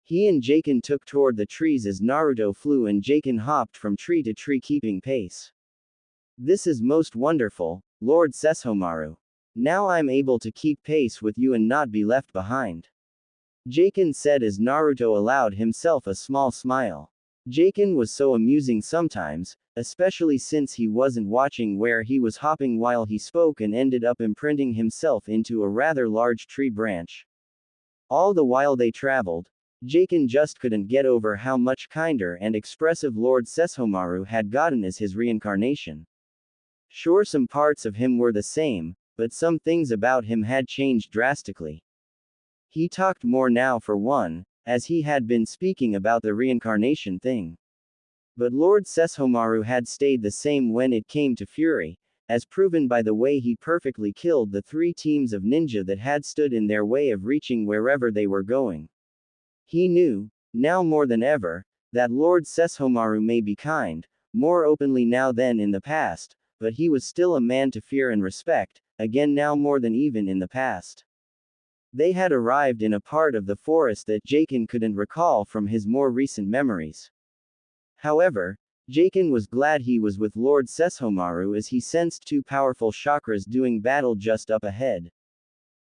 He and Jaken took toward the trees as Naruto flew and Jaken hopped from tree to tree keeping pace. This is most wonderful, Lord Sesshomaru. Now I'm able to keep pace with you and not be left behind. Jaken said as Naruto allowed himself a small smile. Jaken was so amusing sometimes, especially since he wasn't watching where he was hopping while he spoke and ended up imprinting himself into a rather large tree branch. All the while they traveled, Jaken just couldn't get over how much kinder and expressive Lord Sesshomaru had gotten as his reincarnation. Sure, some parts of him were the same, but some things about him had changed drastically. He talked more now for one, as he had been speaking about the reincarnation thing. But Lord Sesshomaru had stayed the same when it came to fury, as proven by the way he perfectly killed the 3 teams of ninja that had stood in their way of reaching wherever they were going. He knew, now more than ever, that Lord Sesshomaru may be kind, more openly now than in the past, but he was still a man to fear and respect, again now more than even in the past. They had arrived in a part of the forest that Jaken couldn't recall from his more recent memories. However, Jaken was glad he was with Lord Sesshomaru as he sensed 2 powerful chakras doing battle just up ahead.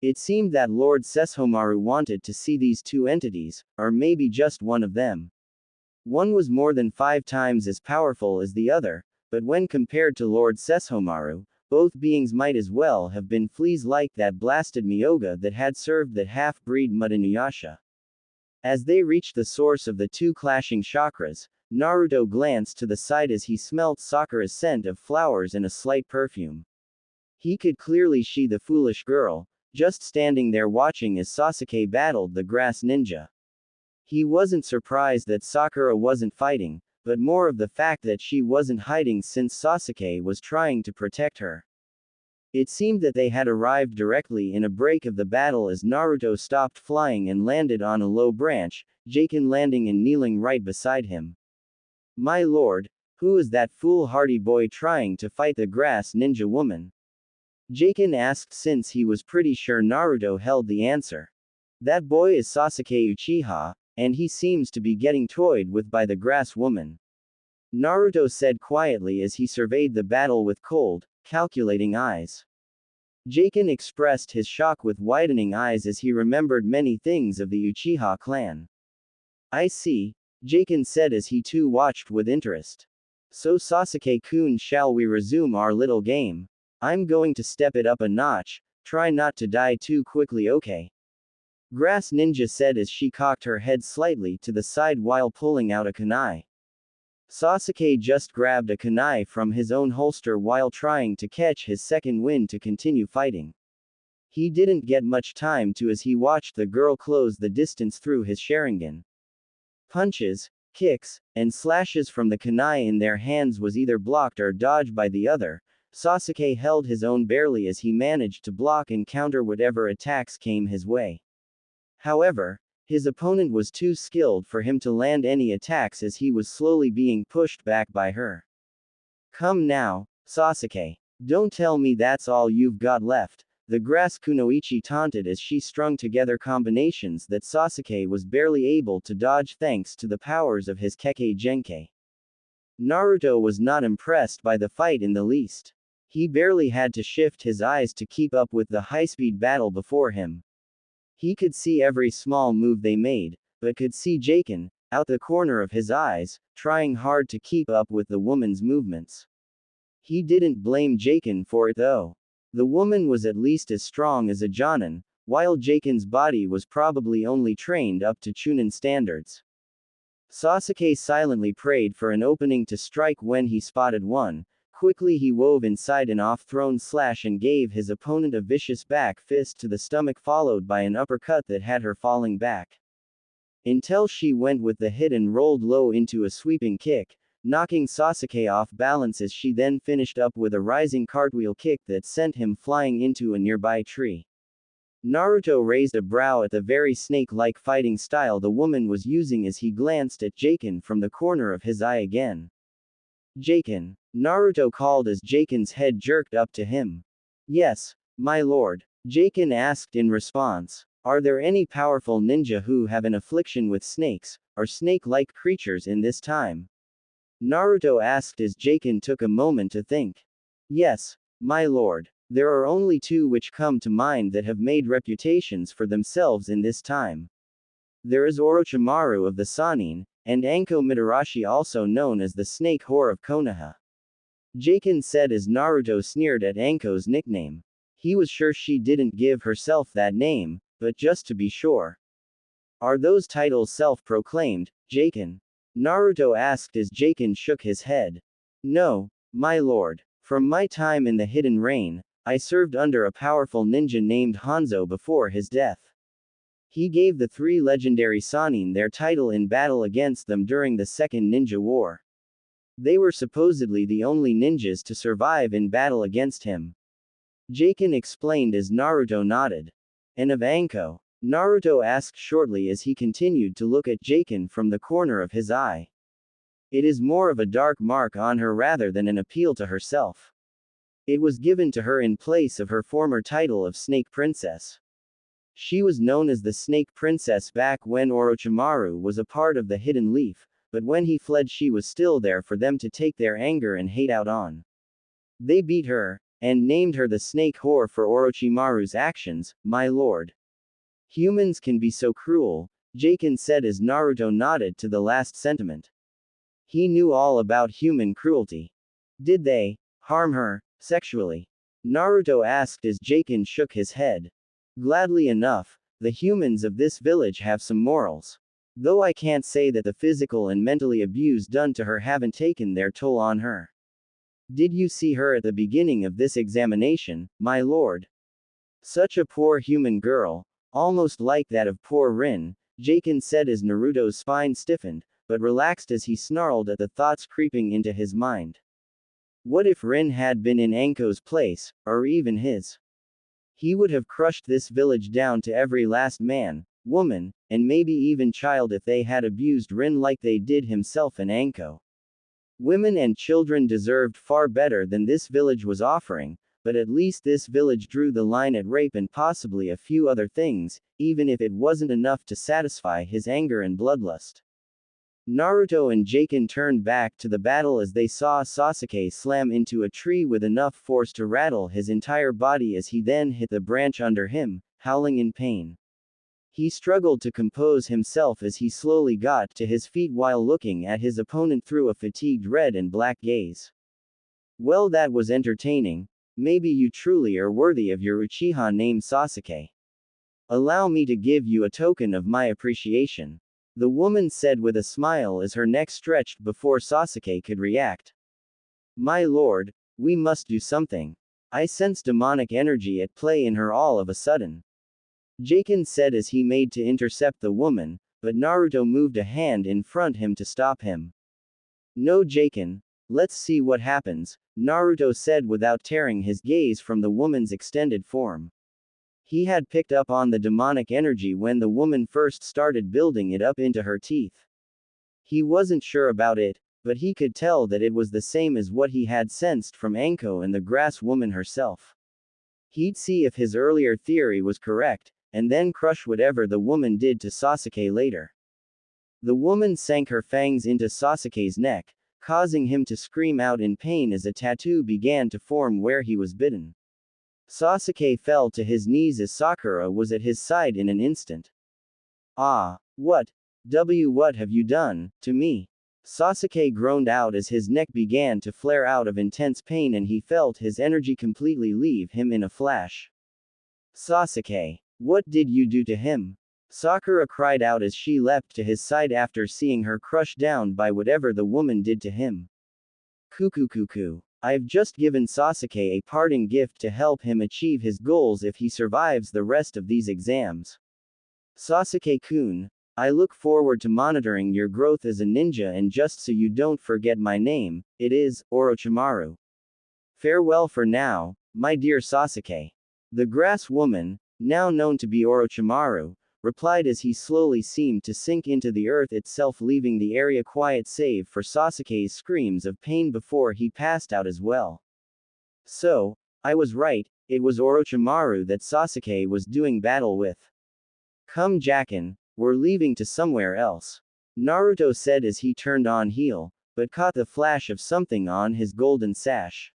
It seemed that Lord Sesshomaru wanted to see these 2 entities, or maybe just one of them. One was more than 5 times as powerful as the other, but when compared to Lord Sesshomaru, both beings might as well have been fleas like that blasted Myoga that had served that half-breed mud Inuyasha. As they reached the source of the 2 clashing chakras, Naruto glanced to the side as he smelt Sakura's scent of flowers and a slight perfume. He could clearly see the foolish girl, just standing there watching as Sasuke battled the grass ninja. He wasn't surprised that Sakura wasn't fighting, but more of the fact that she wasn't hiding since Sasuke was trying to protect her. It seemed that they had arrived directly in a break of the battle as Naruto stopped flying and landed on a low branch, Jaken landing and kneeling right beside him. My lord, who is that foolhardy boy trying to fight the grass ninja woman? Jaken asked since he was pretty sure Naruto held the answer. That boy is Sasuke Uchiha, and he seems to be getting toyed with by the grass woman. Naruto said quietly as he surveyed the battle with cold, calculating eyes. Jaken expressed his shock with widening eyes as he remembered many things of the Uchiha clan. I see, Jaken said as he too watched with interest. So Sasuke-kun, shall we resume our little game? I'm going to step it up a notch, try not to die too quickly, okay? Grass Ninja said as she cocked her head slightly to the side while pulling out a kunai. Sasuke just grabbed a kunai from his own holster while trying to catch his second wind to continue fighting. He didn't get much time to as he watched the girl close the distance through his Sharingan. Punches, kicks, and slashes from the kunai in their hands was either blocked or dodged by the other. Sasuke held his own barely as he managed to block and counter whatever attacks came his way. However, his opponent was too skilled for him to land any attacks as he was slowly being pushed back by her. Come now, Sasuke. Don't tell me that's all you've got left, the grass Kunoichi taunted as she strung together combinations that Sasuke was barely able to dodge thanks to the powers of his Kekkei Genkai. Naruto was not impressed by the fight in the least. He barely had to shift his eyes to keep up with the high-speed battle before him. He could see every small move they made, but could see Jaken, out the corner of his eyes, trying hard to keep up with the woman's movements. He didn't blame Jaken for it though. The woman was at least as strong as a Jonin, while Jaken's body was probably only trained up to Chunin standards. Sasuke silently prayed for an opening to strike when he spotted one. Quickly he wove inside an off-thrown slash and gave his opponent a vicious back fist to the stomach followed by an uppercut that had her falling back. Until she went with the hit and rolled low into a sweeping kick, knocking Sasuke off balance as she then finished up with a rising cartwheel kick that sent him flying into a nearby tree. Naruto raised a brow at the very snake-like fighting style the woman was using as he glanced at Jaken from the corner of his eye again. Jaken. Naruto called as Jaken's head jerked up to him. Yes, my lord. Jaken asked in response. Are there any powerful ninja who have an affliction with snakes, or snake-like creatures in this time? Naruto asked as Jaken took a moment to think. Yes, my lord. There are only two which come to mind that have made reputations for themselves in this time. There is Orochimaru of the Sannin, and Anko Mitarashi, also known as the Snake Whore of Konoha. Jaken said as Naruto sneered at Anko's nickname. He was sure she didn't give herself that name, but just to be sure. Are those titles self-proclaimed, Jaken? Naruto asked as Jaken shook his head. No, my lord. From my time in the Hidden Rain, I served under a powerful ninja named Hanzo before his death. He gave the three legendary Sannin their title in battle against them during the Second Ninja War. They were supposedly the only ninjas to survive in battle against him. Jaken explained as Naruto nodded. And of Anko? Naruto asked shortly as he continued to look at Jaken from the corner of his eye. It is more of a dark mark on her rather than an appeal to herself. It was given to her in place of her former title of Snake Princess. She was known as the Snake Princess back when Orochimaru was a part of the Hidden Leaf, but when he fled she was still there for them to take their anger and hate out on. They beat her, and named her the Snake Whore for Orochimaru's actions, my lord. Humans can be so cruel, Jaken said as Naruto nodded to the last sentiment. He knew all about human cruelty. Did they harm her sexually? Naruto asked as Jaken shook his head. Gladly enough, the humans of this village have some morals. Though I can't say that the physical and mentally abuse done to her haven't taken their toll on her. Did you see her at the beginning of this examination, my lord? Such a poor human girl, almost like that of poor Rin, Jaken said as Naruto's spine stiffened, but relaxed as he snarled at the thoughts creeping into his mind. What if Rin had been in Anko's place, or even his? He would have crushed this village down to every last man, woman, and maybe even child if they had abused Rin like they did himself and Anko. Women and children deserved far better than this village was offering, but at least this village drew the line at rape and possibly a few other things, even if it wasn't enough to satisfy his anger and bloodlust. Naruto and Jaken turned back to the battle as they saw Sasuke slam into a tree with enough force to rattle his entire body as he then hit the branch under him, howling in pain. He struggled to compose himself as he slowly got to his feet while looking at his opponent through a fatigued red and black gaze. Well, that was entertaining. Maybe you truly are worthy of your Uchiha name, Sasuke. Allow me to give you a token of my appreciation. The woman said with a smile as her neck stretched before Sasuke could react. My lord, we must do something. I sense demonic energy at play in her all of a sudden. Jaken said as he made to intercept the woman, but Naruto moved a hand in front him to stop him. No, Jaken. Let's see what happens, Naruto said without tearing his gaze from the woman's extended form. He had picked up on the demonic energy when the woman first started building it up into her teeth. He wasn't sure about it, but he could tell that it was the same as what he had sensed from Anko and the grass woman herself. He'd see if his earlier theory was correct, and then crush whatever the woman did to Sasuke later. The woman sank her fangs into Sasuke's neck, causing him to scream out in pain as a tattoo began to form where he was bitten. Sasuke fell to his knees as Sakura was at his side in an instant. Ah, what have you done to me? Sasuke groaned out as his neck began to flare out of intense pain and he felt his energy completely leave him in a flash. Sasuke, what did you do to him? Sakura cried out as she leapt to his side after seeing her crushed down by whatever the woman did to him. Cuckoo. I've just given Sasuke a parting gift to help him achieve his goals if he survives the rest of these exams. Sasuke-kun, I look forward to monitoring your growth as a ninja, and just so you don't forget my name, it is, Orochimaru. Farewell for now, my dear Sasuke. The grass woman, now known to be Orochimaru, replied as he slowly seemed to sink into the earth itself, leaving the area quiet save for Sasuke's screams of pain before he passed out as well. So, I was right, it was Orochimaru that Sasuke was doing battle with. Come Jacken, we're leaving to somewhere else. Naruto said as he turned on heel, but caught the flash of something on his golden sash.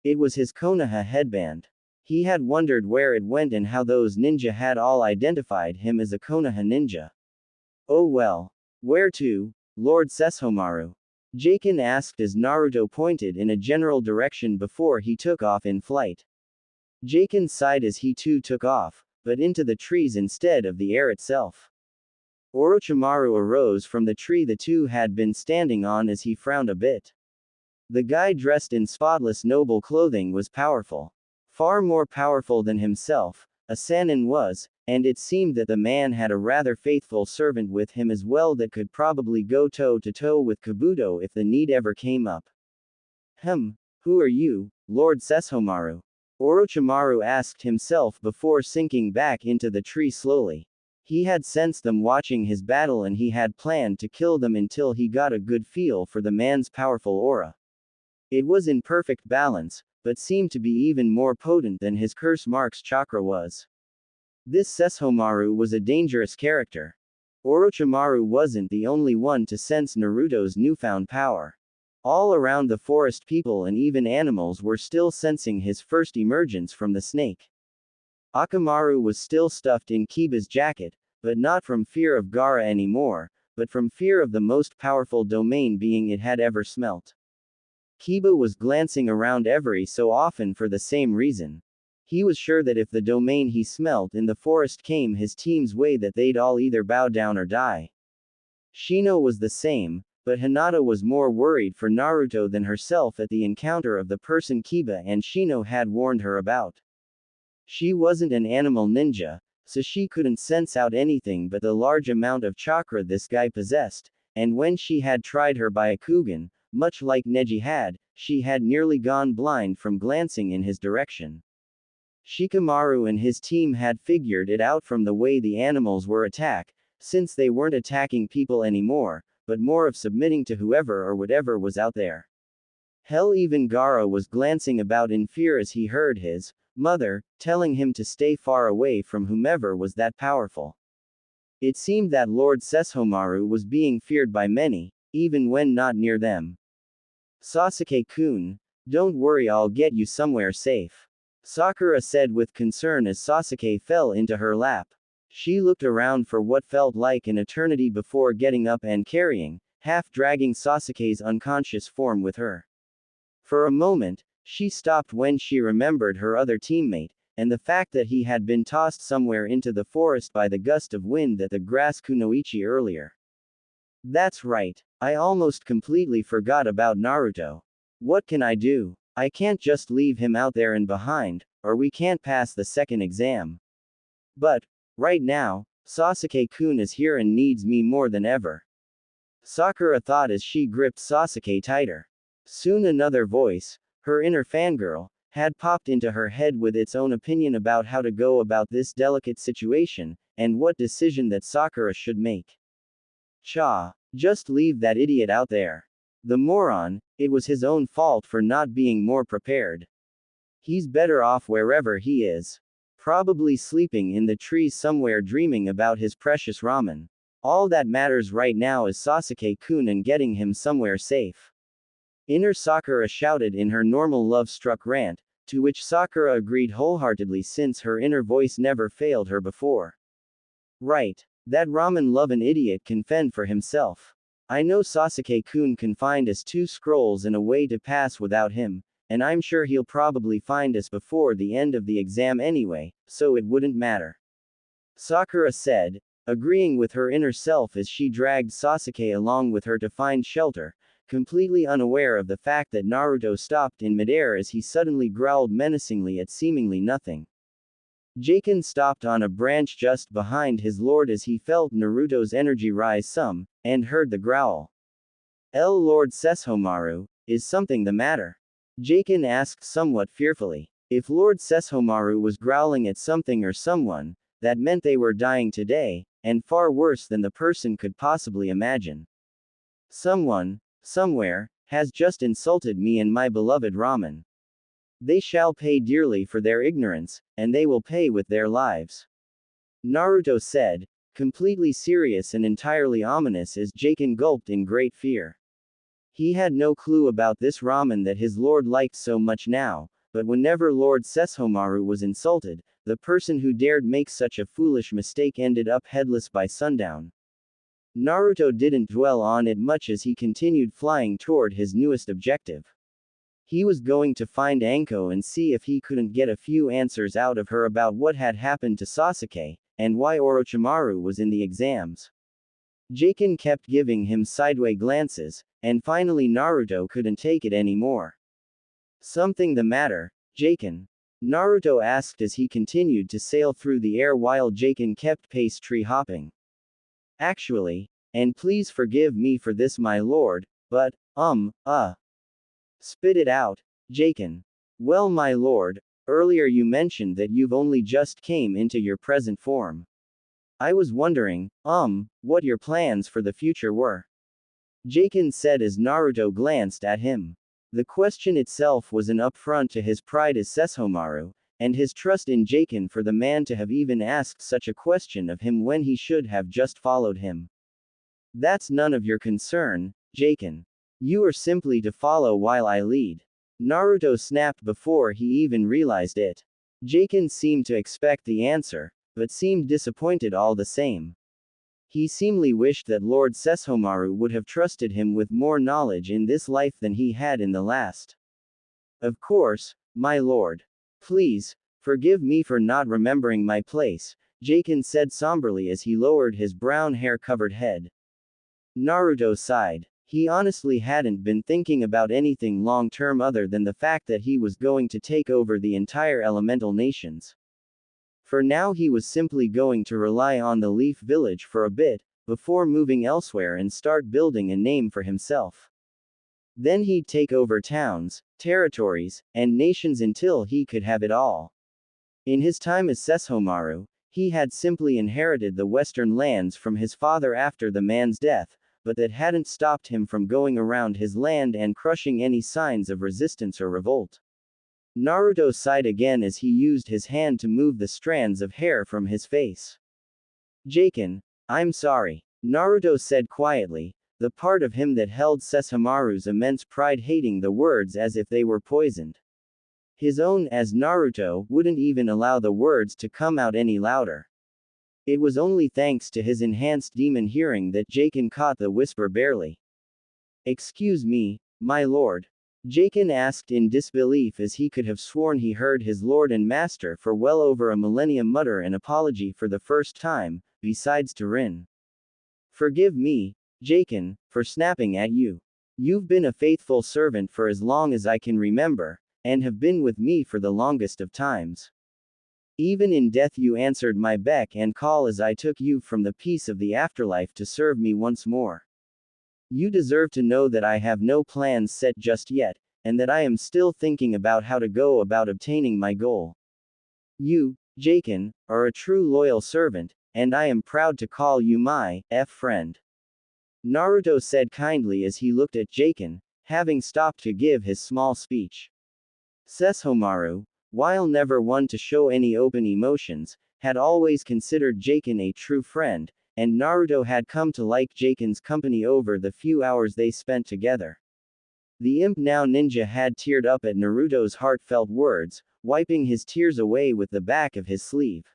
It was his Konoha headband. He had wondered where it went and how those ninja had all identified him as a Konoha ninja. Oh well. Where to, Lord Sesshomaru? Jaken asked as Naruto pointed in a general direction before he took off in flight. Jaken sighed as he too took off, but into the trees instead of the air itself. Orochimaru arose from the tree the two had been standing on as he frowned a bit. The guy dressed in spotless noble clothing was powerful. Far more powerful than himself, a Sannin was, and it seemed that the man had a rather faithful servant with him as well that could probably go toe-to-toe with Kabuto if the need ever came up. Who are you, Lord Sesshomaru? Orochimaru asked himself before sinking back into the tree slowly. He had sensed them watching his battle and he had planned to kill them until he got a good feel for the man's powerful aura. It was in perfect balance, but seemed to be even more potent than his curse mark's chakra was. This Sesshomaru was a dangerous character. Orochimaru wasn't the only one to sense Naruto's newfound power. All around the forest people and even animals were still sensing his first emergence from the snake. Akamaru was still stuffed in Kiba's jacket, but not from fear of Gaara anymore, but from fear of the most powerful domain being it had ever smelt. Kiba was glancing around every so often for the same reason. He was sure that if the domain he smelt in the forest came his team's way that they'd all either bow down or die. Shino was the same, but Hinata was more worried for Naruto than herself at the encounter of the person Kiba and Shino had warned her about. She wasn't an animal ninja, so she couldn't sense out anything but the large amount of chakra this guy possessed, and when she had tried her Byakugan, much like Neji had, she had nearly gone blind from glancing in his direction. Shikamaru and his team had figured it out from the way the animals were attacked, since they weren't attacking people anymore, but more of submitting to whoever or whatever was out there. Hell, even Gaara was glancing about in fear as he heard his mother telling him to stay far away from whomever was that powerful. It seemed that Lord Sesshomaru was being feared by many, even when not near them. Sasuke-kun, don't worry, I'll get you somewhere safe. Sakura said with concern as Sasuke fell into her lap. She looked around for what felt like an eternity before getting up and carrying, half dragging Sasuke's unconscious form with her. For a moment, she stopped when she remembered her other teammate, and the fact that he had been tossed somewhere into the forest by the gust of wind at the grass Kunoichi earlier. That's right, I almost completely forgot about Naruto. What can I do? I can't just leave him out there and behind, or we can't pass the second exam. But, right now, Sasuke-kun is here and needs me more than ever. Sakura thought as she gripped Sasuke tighter. Soon another voice, her inner fangirl, had popped into her head with its own opinion about how to go about this delicate situation, and what decision that Sakura should make. Just leave that idiot out there. The moron, it was his own fault for not being more prepared. He's better off wherever he is. Probably sleeping in the trees somewhere dreaming about his precious ramen. All that matters right now is Sasuke-kun and getting him somewhere safe. Inner Sakura shouted in her normal love-struck rant, to which Sakura agreed wholeheartedly since her inner voice never failed her before. Right. That ramen-lovin' idiot can fend for himself. I know Sasuke-kun can find us 2 scrolls and a way to pass without him, and I'm sure he'll probably find us before the end of the exam anyway, so it wouldn't matter. Sakura said, agreeing with her inner self as she dragged Sasuke along with her to find shelter, completely unaware of the fact that Naruto stopped in midair as he suddenly growled menacingly at seemingly nothing. Jaken stopped on a branch just behind his lord as he felt Naruto's energy rise some, and heard the growl. Lord Sesshomaru, is something the matter? Jaken asked somewhat fearfully. If Lord Sesshomaru was growling at something or someone, that meant they were dying today, and far worse than the person could possibly imagine. Someone, somewhere, has just insulted me and my beloved ramen. They shall pay dearly for their ignorance, and they will pay with their lives. Naruto said, completely serious and entirely ominous as Jaken gulped in great fear. He had no clue about this ramen that his lord liked so much now, but whenever Lord Sesshomaru was insulted, the person who dared make such a foolish mistake ended up headless by sundown. Naruto didn't dwell on it much as he continued flying toward his newest objective. He was going to find Anko and see if he couldn't get a few answers out of her about what had happened to Sasuke, and why Orochimaru was in the exams. Jaken kept giving him sideway glances, and finally Naruto couldn't take it anymore. Something the matter, Jaken? Naruto asked as he continued to sail through the air while Jaken kept pace tree hopping. Actually, and please forgive me for this my lord, but, Spit it out, Jaken. Well my lord, earlier you mentioned that you've only just came into your present form. I was wondering, what your plans for the future were. Jaken said as Naruto glanced at him. The question itself was an affront to his pride as Sesshomaru, and his trust in Jaken for the man to have even asked such a question of him when he should have just followed him. That's none of your concern, Jaken. You are simply to follow while I lead. Naruto snapped before he even realized it. Jaken seemed to expect the answer, but seemed disappointed all the same. He seemingly wished that Lord Sesshomaru would have trusted him with more knowledge in this life than he had in the last. Of course, my lord. Please, forgive me for not remembering my place, Jaken said somberly as he lowered his brown hair-covered head. Naruto sighed. He honestly hadn't been thinking about anything long-term other than the fact that he was going to take over the entire elemental nations. For now he was simply going to rely on the Leaf Village for a bit, before moving elsewhere and start building a name for himself. Then he'd take over towns, territories, and nations until he could have it all. In his time as Sesshomaru, he had simply inherited the western lands from his father after the man's death, but that hadn't stopped him from going around his land and crushing any signs of resistance or revolt. Naruto sighed again as he used his hand to move the strands of hair from his face. Jaken, I'm sorry, Naruto said quietly, the part of him that held Sesshomaru's immense pride hating the words as if they were poisoned. His own, as Naruto, wouldn't even allow the words to come out any louder. It was only thanks to his enhanced demon hearing that Jaken caught the whisper barely. Excuse me, my lord. Jaken asked in disbelief as he could have sworn he heard his lord and master for well over a millennium mutter an apology for the first time, besides to Rin. Forgive me, Jaken, for snapping at you. You've been a faithful servant for as long as I can remember, and have been with me for the longest of times. Even in death you answered my beck and call as I took you from the peace of the afterlife to serve me once more. You deserve to know that I have no plans set just yet, and that I am still thinking about how to go about obtaining my goal. You, Jaken, are a true loyal servant, and I am proud to call you my friend. Naruto said kindly as he looked at Jaken, having stopped to give his small speech. Sesshomaru, while never one to show any open emotions, had always considered Jaken a true friend, and Naruto had come to like Jaken's company over the few hours they spent together. The imp now ninja had teared up at Naruto's heartfelt words, wiping his tears away with the back of his sleeve.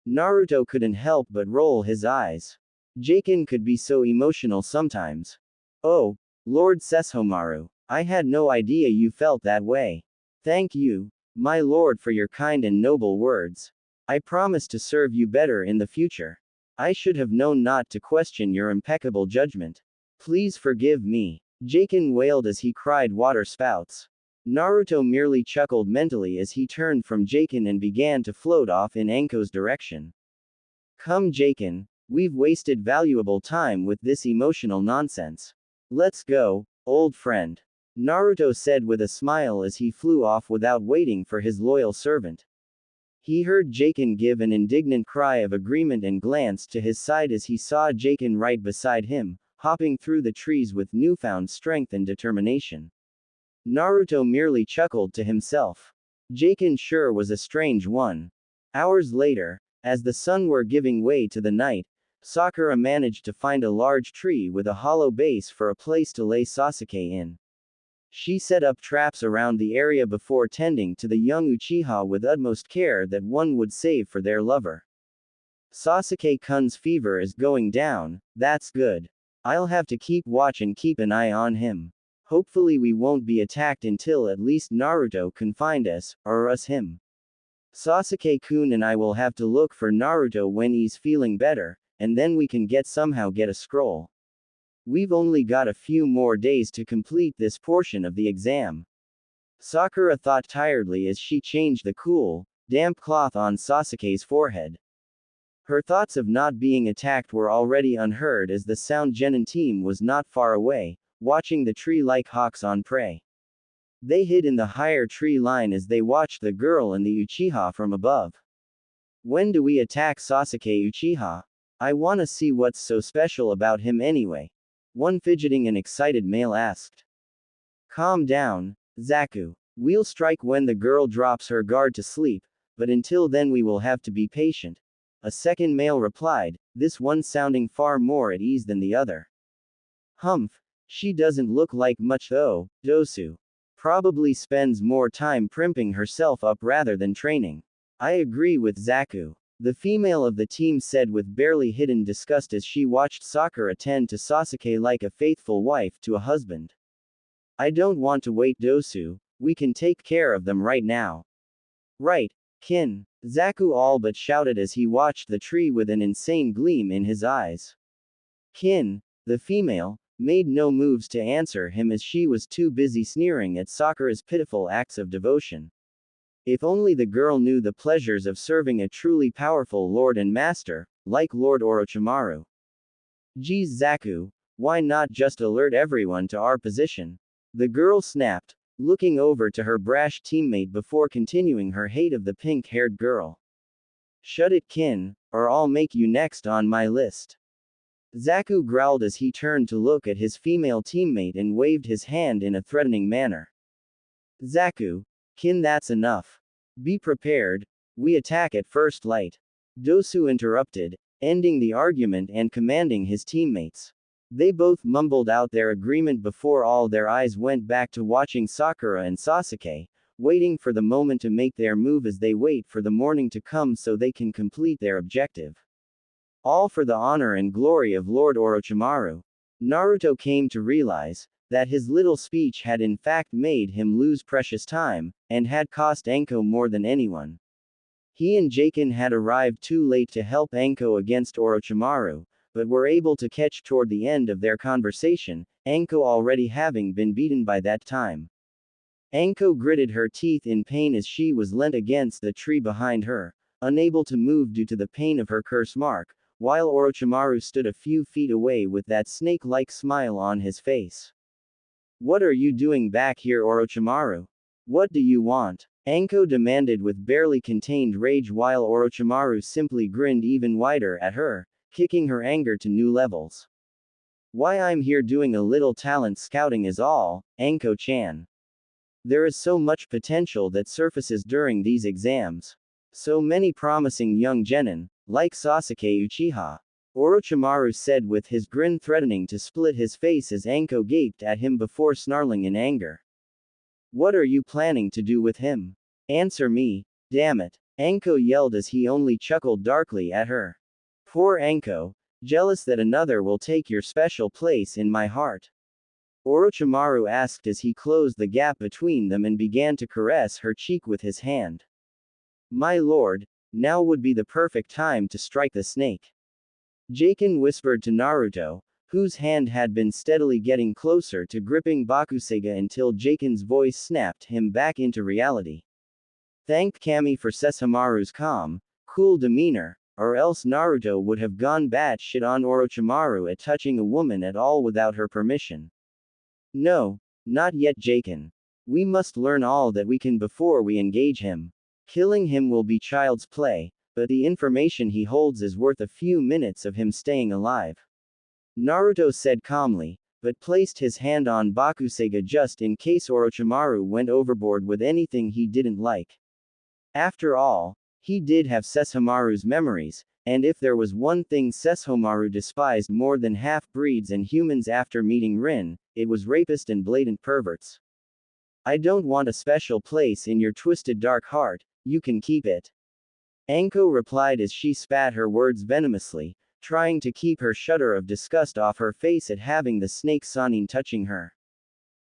Naruto couldn't help but roll his eyes. Jaken could be so emotional sometimes. Oh, Lord Sesshomaru, I had no idea you felt that way. Thank you, my lord, for your kind and noble words. I promise to serve you better in the future. I should have known not to question your impeccable judgment. Please forgive me. Jaken wailed as he cried water spouts. Naruto merely chuckled mentally as he turned from Jaken and began to float off in Anko's direction. Come Jaken, we've wasted valuable time with this emotional nonsense. Let's go, old friend. Naruto said with a smile as he flew off without waiting for his loyal servant. He heard Jaken give an indignant cry of agreement and glanced to his side as he saw Jaken right beside him, hopping through the trees with newfound strength and determination. Naruto merely chuckled to himself. Jaken sure was a strange one. Hours later, as the sun were giving way to the night, Sakura managed to find a large tree with a hollow base for a place to lay Sasuke in. She set up traps around the area before tending to the young Uchiha with utmost care that one would save for their lover. Sasuke-kun's fever is going down, that's good. I'll have to keep watch and keep an eye on him. Hopefully we won't be attacked until at least Naruto can find us, or us him. Sasuke-kun and I will have to look for Naruto when he's feeling better, and then we can somehow get a scroll. We've only got a few more days to complete this portion of the exam. Sakura thought tiredly as she changed the cool, damp cloth on Sasuke's forehead. Her thoughts of not being attacked were already unheard as the Sound Genin team was not far away, watching the tree like hawks on prey. They hid in the higher tree line as they watched the girl and the Uchiha from above. When do we attack Sasuke Uchiha? I wanna see what's so special about him anyway. One fidgeting and excited male asked. Calm down, Zaku. We'll strike when the girl drops her guard to sleep, but until then we will have to be patient. A second male replied, this one sounding far more at ease than the other. Humph, she doesn't look like much though, Dosu. Probably spends more time primping herself up rather than training. I agree with Zaku. The female of the team said with barely hidden disgust as she watched Sakura tend to Sasuke like a faithful wife to a husband. I don't want to wait Dosu, we can take care of them right now. Right, Kin. Zaku all but shouted as he watched the tree with an insane gleam in his eyes. Kin, the female, made no moves to answer him as she was too busy sneering at Sakura's pitiful acts of devotion. If only the girl knew the pleasures of serving a truly powerful lord and master, like Lord Orochimaru. Geez Zaku, why not just alert everyone to our position? The girl snapped, looking over to her brash teammate before continuing her hate of the pink-haired girl. Shut it Kin, or I'll make you next on my list. Zaku growled as he turned to look at his female teammate and waved his hand in a threatening manner. Zaku, Kin that's enough. Be prepared, we attack at first light. Dosu interrupted, ending the argument and commanding his teammates. They both mumbled out their agreement before all their eyes went back to watching Sakura and Sasuke, waiting for the moment to make their move as they wait for the morning to come so they can complete their objective. All for the honor and glory of Lord Orochimaru. Naruto came to realize that his little speech had in fact made him lose precious time, and had cost Anko more than anyone. He and Jaken had arrived too late to help Anko against Orochimaru, but were able to catch toward the end of their conversation, Anko already having been beaten by that time. Anko gritted her teeth in pain as she was leant against the tree behind her, unable to move due to the pain of her curse mark, while Orochimaru stood a few feet away with that snake-like smile on his face. What are you doing back here Orochimaru? What do you want? Anko demanded with barely contained rage while Orochimaru simply grinned even wider at her, kicking her anger to new levels. Why I'm here doing a little talent scouting is all, Anko-chan. There is so much potential that surfaces during these exams. So many promising young genin, like Sasuke Uchiha. Orochimaru said with his grin threatening to split his face as Anko gaped at him before snarling in anger. What are you planning to do with him? Answer me, damn it. Anko yelled as he only chuckled darkly at her. Poor Anko, jealous that another will take your special place in my heart. Orochimaru asked as he closed the gap between them and began to caress her cheek with his hand. My lord, now would be the perfect time to strike the snake. Jaken whispered to Naruto, whose hand had been steadily getting closer to gripping Bakuseiga until Jaken's voice snapped him back into reality. Thanked Kami for Sesshomaru's calm, cool demeanor, or else Naruto would have gone batshit on Orochimaru at touching a woman at all without her permission. No, not yet, Jaken. We must learn all that we can before we engage him. Killing him will be child's play, but the information he holds is worth a few minutes of him staying alive. Naruto said calmly, but placed his hand on Bakuseiga just in case Orochimaru went overboard with anything he didn't like. After all, he did have Sesshomaru's memories, and if there was one thing Sesshomaru despised more than half-breeds and humans after meeting Rin, it was rapists and blatant perverts. I don't want a special place in your twisted dark heart, you can keep it. Anko replied as she spat her words venomously, trying to keep her shudder of disgust off her face at having the snake Sannin touching her.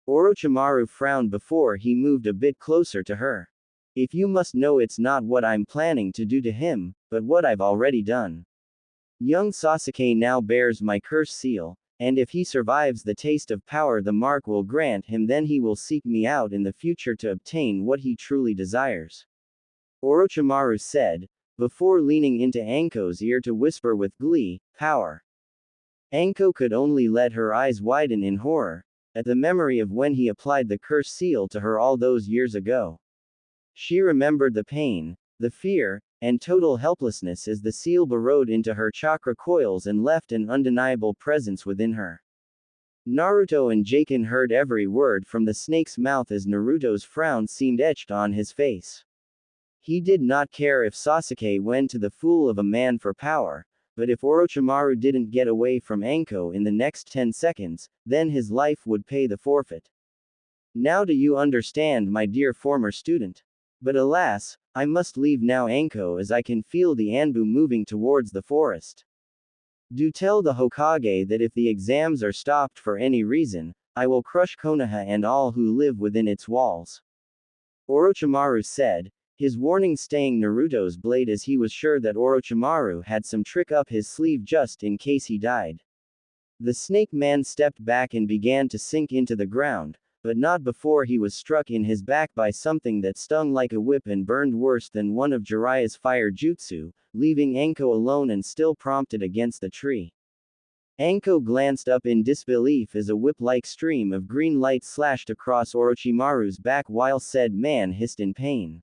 Orochimaru frowned before he moved a bit closer to her. If you must know, it's not what I'm planning to do to him, but what I've already done. Young Sasuke now bears my curse seal, and if he survives the taste of power the mark will grant him, then he will seek me out in the future to obtain what he truly desires. Orochimaru said, before leaning into Anko's ear to whisper with glee, power. Anko could only let her eyes widen in horror, at the memory of when he applied the curse seal to her all those years ago. She remembered the pain, the fear, and total helplessness as the seal burrowed into her chakra coils and left an undeniable presence within her. Naruto and Jaken heard every word from the snake's mouth as Naruto's frown seemed etched on his face. He did not care if Sasuke went to the fool of a man for power, but if Orochimaru didn't get away from Anko in the next 10 seconds, then his life would pay the forfeit. Now do you understand, my dear former student? But alas, I must leave now, Anko, as I can feel the Anbu moving towards the forest. Do tell the Hokage that if the exams are stopped for any reason, I will crush Konoha and all who live within its walls. Orochimaru said, his warning staying Naruto's blade as he was sure that Orochimaru had some trick up his sleeve just in case he died. The snake man stepped back and began to sink into the ground, but not before he was struck in his back by something that stung like a whip and burned worse than one of Jiraiya's fire jutsu, leaving Anko alone and still prompted against the tree. Anko glanced up in disbelief as a whip-like stream of green light slashed across Orochimaru's back while said man hissed in pain.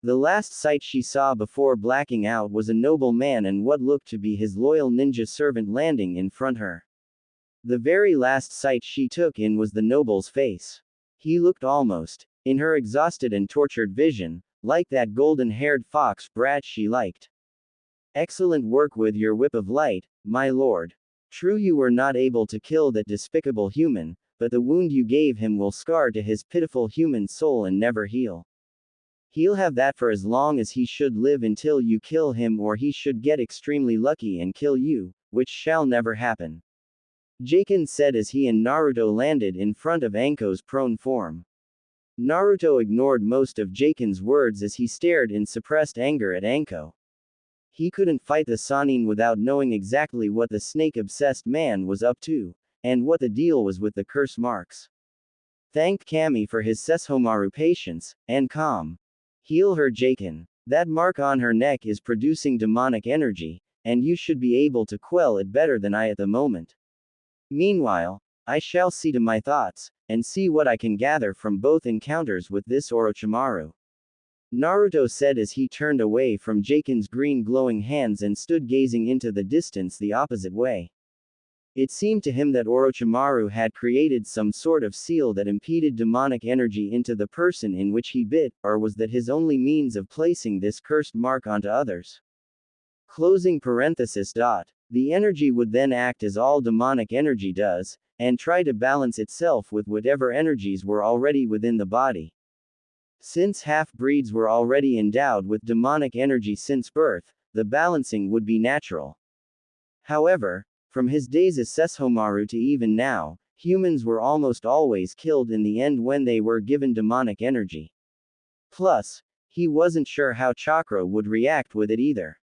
The last sight she saw before blacking out was a noble man and what looked to be his loyal ninja servant landing in front her. The very last sight she took in was the noble's face. He looked almost, in her exhausted and tortured vision, like that golden-haired fox brat she liked. Excellent work with your whip of light, my lord. True, you were not able to kill that despicable human, but the wound you gave him will scar to his pitiful human soul and never heal. He'll have that for as long as he should live until you kill him, or he should get extremely lucky and kill you, which shall never happen. Jaken said as he and Naruto landed in front of Anko's prone form. Naruto ignored most of Jaken's words as he stared in suppressed anger at Anko. He couldn't fight the Sannin without knowing exactly what the snake-obsessed man was up to, and what the deal was with the curse marks. Thanked Kami for his Sesshomaru patience, and calm. Heal her, Jaken. That mark on her neck is producing demonic energy, and you should be able to quell it better than I at the moment. Meanwhile, I shall see to my thoughts, and see what I can gather from both encounters with this Orochimaru. Naruto said as he turned away from Jaken's green glowing hands and stood gazing into the distance the opposite way. It seemed to him that Orochimaru had created some sort of seal that impeded demonic energy into the person in which he bit, or was that his only means of placing this cursed mark onto others? Closing parenthesis. The energy would then act as all demonic energy does, and try to balance itself with whatever energies were already within the body. Since half-breeds were already endowed with demonic energy since birth, the balancing would be natural. However, from his days as Sesshomaru to even now, humans were almost always killed in the end when they were given demonic energy. Plus, he wasn't sure how chakra would react with it either.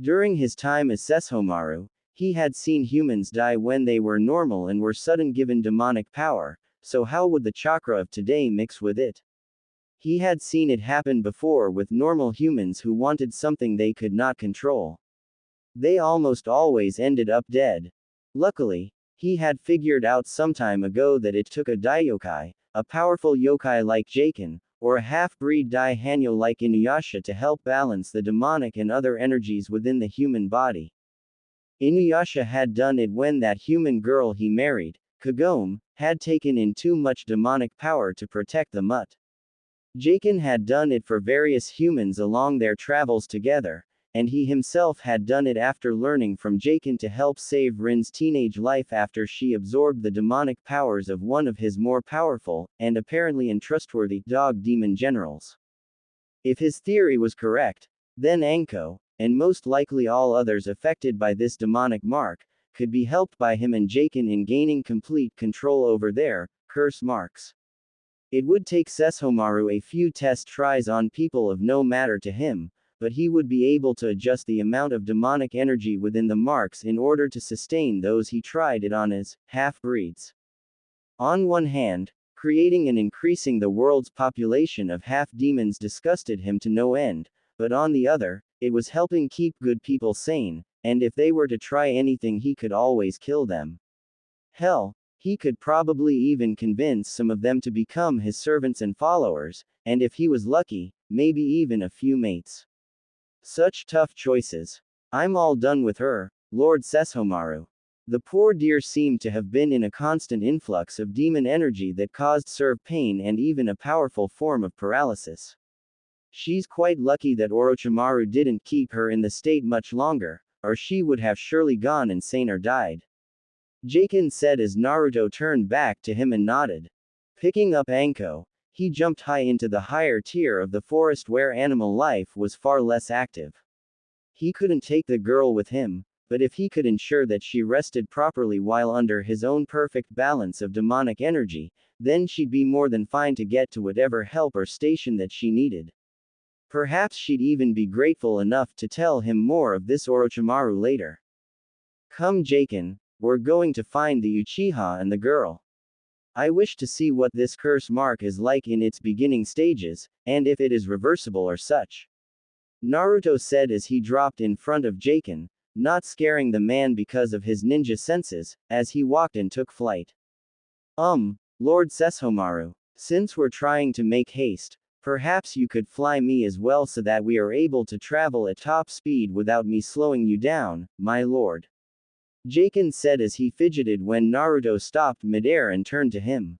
During his time as Sesshomaru, He had seen humans die when they were normal and were sudden given demonic power, so how would the chakra of today mix with it? He had seen it happen before with normal humans who wanted something they could not control. They almost always ended up dead. Luckily, he had figured out some time ago that it took a Daiyokai, a powerful yokai like Jaken, or a half-breed Dai Hanyo like Inuyasha to help balance the demonic and other energies within the human body. Inuyasha had done it when that human girl he married, Kagome, had taken in too much demonic power to protect the mutt. Jaken had done it for various humans along their travels together, and he himself had done it after learning from Jaken to help save Rin's teenage life after she absorbed the demonic powers of one of his more powerful, and apparently untrustworthy, dog demon generals. If his theory was correct, then Anko, and most likely all others affected by this demonic mark, could be helped by him and Jaken in gaining complete control over their curse marks. It would take Sesshomaru a few test tries on people of no matter to him, but he would be able to adjust the amount of demonic energy within the marks in order to sustain those he tried it on as half-breeds. On one hand, creating and increasing the world's population of half-demons disgusted him to no end, but on the other, it was helping keep good people sane, and if they were to try anything he could always kill them. Hell, he could probably even convince some of them to become his servants and followers, and if he was lucky, maybe even a few mates. Such tough choices. I'm all done with her, Lord Sesshomaru. The poor dear seemed to have been in a constant influx of demon energy that caused serve pain and even a powerful form of paralysis. She's quite lucky that Orochimaru didn't keep her in the state much longer, or she would have surely gone insane or died. Jaken said as Naruto turned back to him and nodded. Picking up Anko, he jumped high into the higher tier of the forest where animal life was far less active. He couldn't take the girl with him, but if he could ensure that she rested properly while under his own perfect balance of demonic energy, then she'd be more than fine to get to whatever help or station that she needed. Perhaps she'd even be grateful enough to tell him more of this Orochimaru later. Come Jaken, we're going to find the Uchiha and the girl. I wish to see what this curse mark is like in its beginning stages, and if it is reversible or such. Naruto said as he dropped in front of Jaken, not scaring the man because of his ninja senses, as he walked and took flight. Lord Sesshomaru, since we're trying to make haste, perhaps you could fly me as well so that we are able to travel at top speed without me slowing you down, my lord. Jaken said as he fidgeted when Naruto stopped midair and turned to him.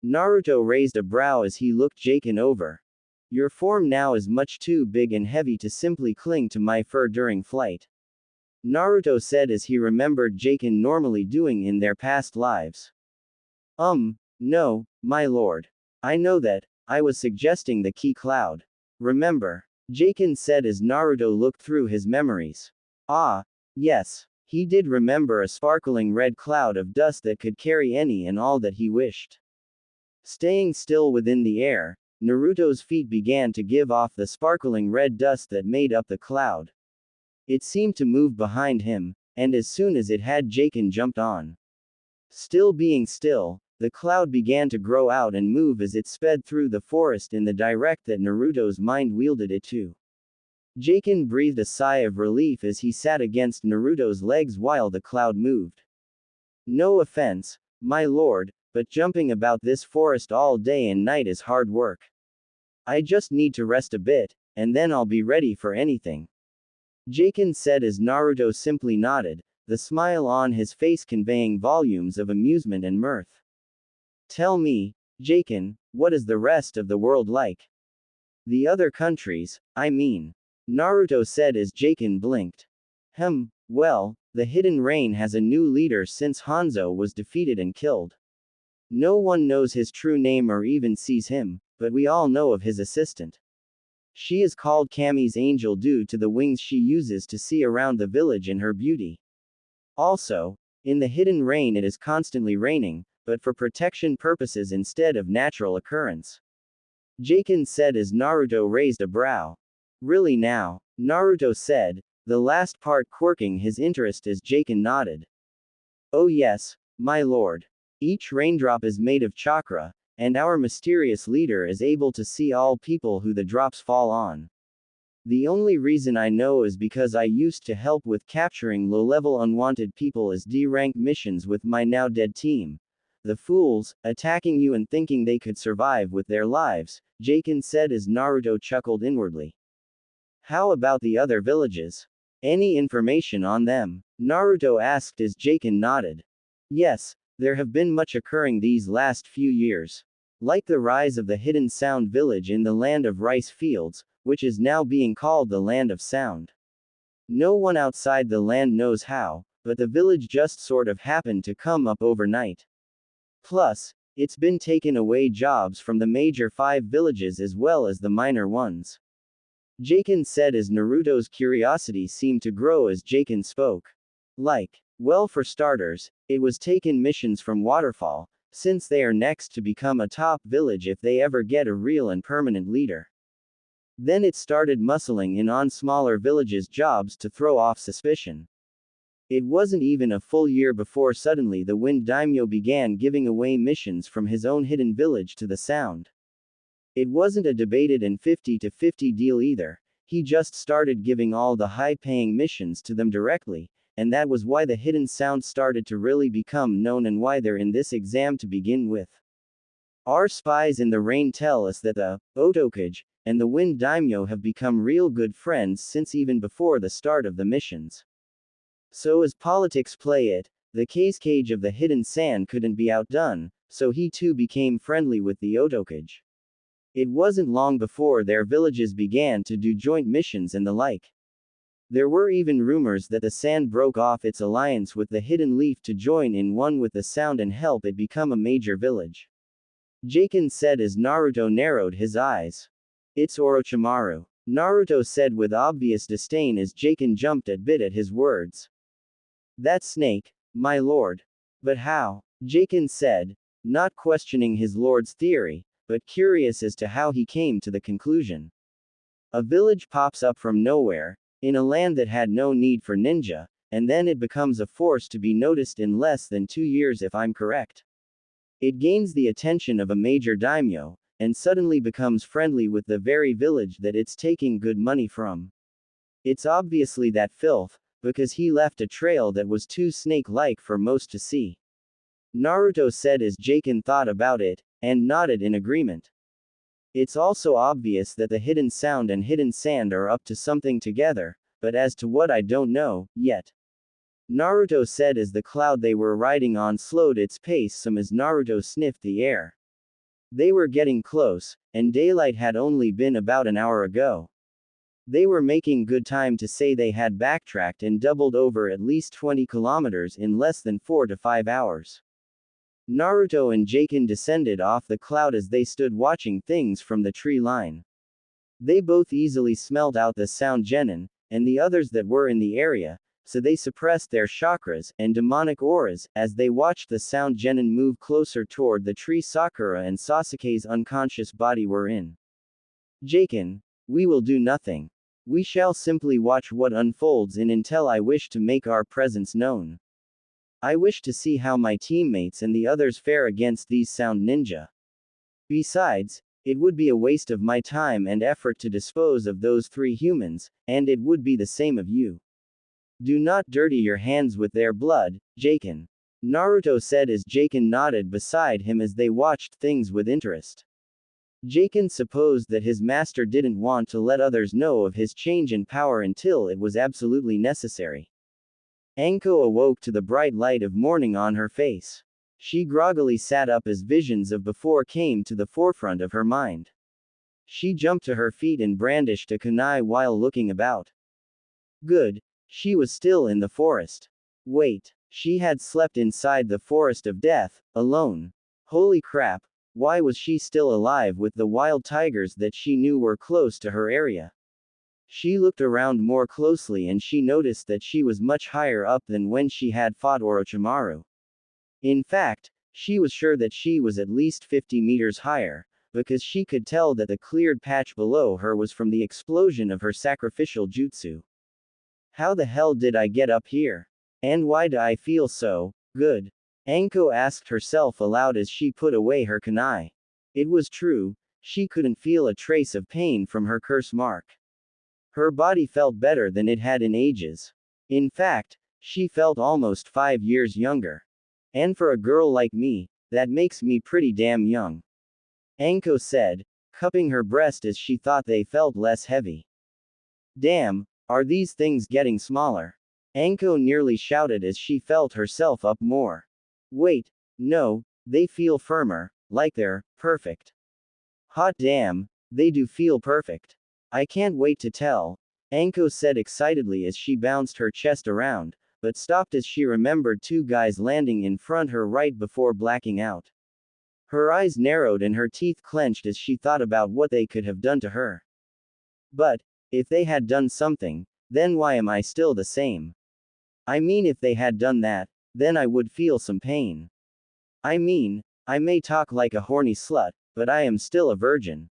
Naruto raised a brow as he looked Jaken over. Your form now is much too big and heavy to simply cling to my fur during flight. Naruto said as he remembered Jaken normally doing in their past lives. No, my lord. I know that, I was suggesting the key cloud. Remember? Jaken said as Naruto looked through his memories. Ah, yes. He did remember a sparkling red cloud of dust that could carry any and all that he wished. Staying still within the air, Naruto's feet began to give off the sparkling red dust that made up the cloud. It seemed to move behind him, and as soon as it had Jaken jumped on. Still being still, the cloud began to grow out and move as it sped through the forest in the direct that Naruto's mind wielded it to. Jaken breathed a sigh of relief as he sat against Naruto's legs while the cloud moved. No offense, my lord, but jumping about this forest all day and night is hard work. I just need to rest a bit, and then I'll be ready for anything. Jaken said as Naruto simply nodded, the smile on his face conveying volumes of amusement and mirth. Tell me, Jaken, what is the rest of the world like? The other countries, I mean. Naruto said as Jaken blinked. Well, the Hidden Rain has a new leader since Hanzo was defeated and killed. No one knows his true name or even sees him, but we all know of his assistant. She is called Kami's Angel due to the wings she uses to see around the village in her beauty. Also, in the Hidden Rain it is constantly raining, but for protection purposes instead of natural occurrence. Jaken said as Naruto raised a brow. Really now? Naruto said, the last part quirking his interest as Jaken nodded. Oh yes, my lord. Each raindrop is made of chakra, and our mysterious leader is able to see all people who the drops fall on. The only reason I know is because I used to help with capturing low-level unwanted people as D-rank missions with my now-dead team. The fools, attacking you and thinking they could survive with their lives, Jaken said as Naruto chuckled inwardly. How about the other villages? Any information on them? Naruto asked as Jaken nodded. Yes, there have been much occurring these last few years. Like the rise of the Hidden Sound village in the land of rice fields, which is now being called the Land of Sound. No one outside the land knows how, but the village just sort of happened to come up overnight. Plus, it's been taken away jobs from the major 5 villages as well as the minor ones. Jaken said as Naruto's curiosity seemed to grow as Jaken spoke. Well, for starters, it was taken missions from Waterfall, since they are next to become a top village if they ever get a real and permanent leader. Then it started muscling in on smaller villages' jobs to throw off suspicion. It wasn't even a full year before suddenly the Wind Daimyo began giving away missions from his own hidden village to the Sound. It wasn't a debated and 50-50 deal either, he just started giving all the high-paying missions to them directly, and that was why the Hidden Sound started to really become known and why they're in this exam to begin with. Our spies in the rain tell us that the Otokage and the Wind Daimyo have become real good friends since even before the start of the missions. So as politics play it, the Cage of the Hidden Sand couldn't be outdone, so he too became friendly with the Otokage. It wasn't long before their villages began to do joint missions and the like. There were even rumors that the Sand broke off its alliance with the Hidden Leaf to join in one with the Sound and help it become a major village. Jaken said as Naruto narrowed his eyes. It's Orochimaru. Naruto said with obvious disdain as Jaken jumped at bit at his words. That snake, my lord. But how? Jaken said, not questioning his lord's theory, but curious as to how he came to the conclusion. A village pops up from nowhere, in a land that had no need for ninja, and then it becomes a force to be noticed in less than 2 years if I'm correct. It gains the attention of a major daimyo, and suddenly becomes friendly with the very village that it's taking good money from. It's obviously that filth, because he left a trail that was too snake-like for most to see. Naruto said as Jaken thought about it, and nodded in agreement. It's also obvious that the Hidden Sound and Hidden Sand are up to something together, but as to what I don't know, yet. Naruto said as the cloud they were riding on slowed its pace some as Naruto sniffed the air. They were getting close, and daylight had only been about an hour ago. They were making good time to say they had backtracked and doubled over at least 20 kilometers in less than 4 to 5 hours. Naruto and Jaken descended off the cloud as they stood watching things from the tree line. They both easily smelt out the Sound Genin, and the others that were in the area, so they suppressed their chakras and demonic auras as they watched the Sound Genin move closer toward the tree Sakura and Sasuke's unconscious body were in. Jaken, we will do nothing. We shall simply watch what unfolds in until I wish to make our presence known. I wish to see how my teammates and the others fare against these Sound Ninja. Besides, it would be a waste of my time and effort to dispose of those 3 humans, and it would be the same of you. Do not dirty your hands with their blood, Jaken. Naruto said as Jaken nodded beside him as they watched things with interest. Jaken supposed that his master didn't want to let others know of his change in power until it was absolutely necessary. Anko awoke to the bright light of morning on her face. She groggily sat up as visions of before came to the forefront of her mind. She jumped to her feet and brandished a kunai while looking about. Good. She was still in the forest. Wait. She had slept inside the forest of death, alone. Holy crap. Why was she still alive with the wild tigers that she knew were close to her area? She looked around more closely and she noticed that she was much higher up than when she had fought Orochimaru. In fact, she was sure that she was at least 50 meters higher, because she could tell that the cleared patch below her was from the explosion of her sacrificial jutsu. How the hell did I get up here? And why do I feel so good? Anko asked herself aloud as she put away her kunai. It was true, she couldn't feel a trace of pain from her curse mark. Her body felt better than it had in ages. In fact, she felt almost 5 years younger. And for a girl like me, that makes me pretty damn young. Anko said, cupping her breast as she thought they felt less heavy. Damn, are these things getting smaller? Anko nearly shouted as she felt herself up more. Wait, no, they feel firmer, like they're perfect. Hot damn, they do feel perfect. I can't wait to tell, Anko said excitedly as she bounced her chest around, but stopped as she remembered two guys landing in front her right before blacking out. Her eyes narrowed and her teeth clenched as she thought about what they could have done to her. But, if they had done something, then why am I still the same? I mean, if they had done that, then I would feel some pain. I mean, I may talk like a horny slut, but I am still a virgin.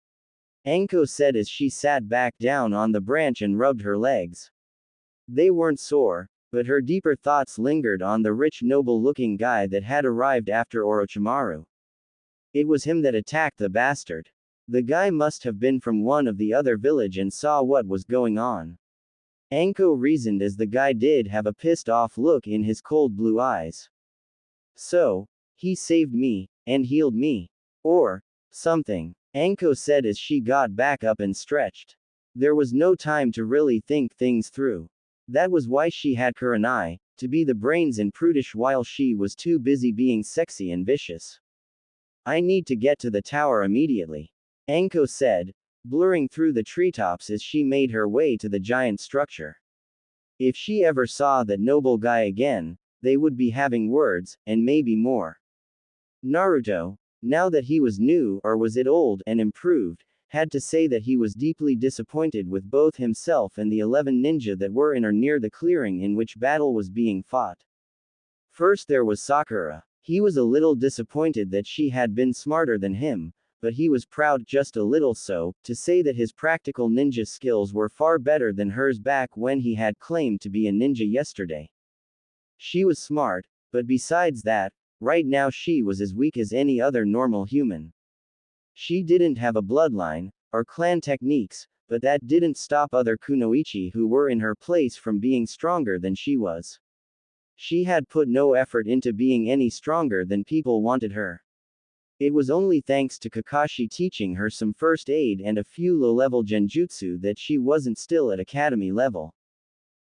Anko said as she sat back down on the branch and rubbed her legs. They weren't sore, but her deeper thoughts lingered on the rich noble-looking guy that had arrived after Orochimaru. It was him that attacked the bastard. The guy must have been from one of the other village and saw what was going on. Anko reasoned as the guy did have a pissed-off look in his cold blue eyes. So, he saved me, and healed me. Or, something, Anko said as she got back up and stretched. There was no time to really think things through. That was why she had Kurenai, to be the brains and prudish while she was too busy being sexy and vicious. I need to get to the tower immediately, Anko said, blurring through the treetops as she made her way to the giant structure. If she ever saw that noble guy again, they would be having words, and maybe more. Naruto, now that he was new, or was it old and improved, had to say that he was deeply disappointed with both himself and the 11 ninja that were in or near the clearing in which battle was being fought. First there was Sakura. He was a little disappointed that she had been smarter than him, but he was proud just a little so, to say that his practical ninja skills were far better than hers back when he had claimed to be a ninja yesterday. She was smart, but besides that, right now she was as weak as any other normal human. She didn't have a bloodline, or clan techniques, but that didn't stop other kunoichi who were in her place from being stronger than she was. She had put no effort into being any stronger than people wanted her. It was only thanks to Kakashi teaching her some first aid and a few low-level genjutsu that she wasn't still at academy level.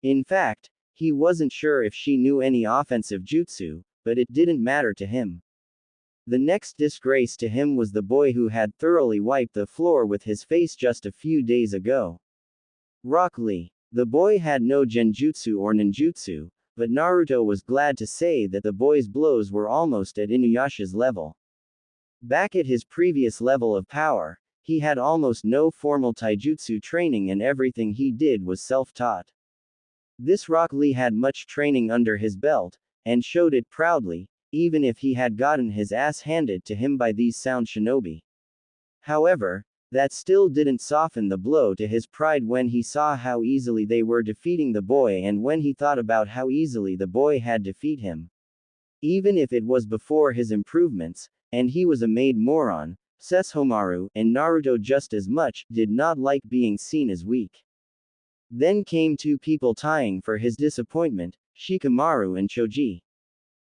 In fact, he wasn't sure if she knew any offensive jutsu, but it didn't matter to him. The next disgrace to him was the boy who had thoroughly wiped the floor with his face just a few days ago. Rock Lee. The boy had no genjutsu or ninjutsu, but Naruto was glad to say that the boy's blows were almost at Inuyasha's level. Back at his previous level of power, he had almost no formal taijutsu training and everything he did was self-taught. This Rock Lee had much training under his belt, and showed it proudly, even if he had gotten his ass handed to him by these sound shinobi. However, that still didn't soften the blow to his pride when he saw how easily they were defeating the boy and when he thought about how easily the boy had defeat him. Even if it was before his improvements, and he was a made moron, Sesshomaru, and Naruto just as much, did not like being seen as weak. Then came two people tying for his disappointment, Shikamaru and Choji.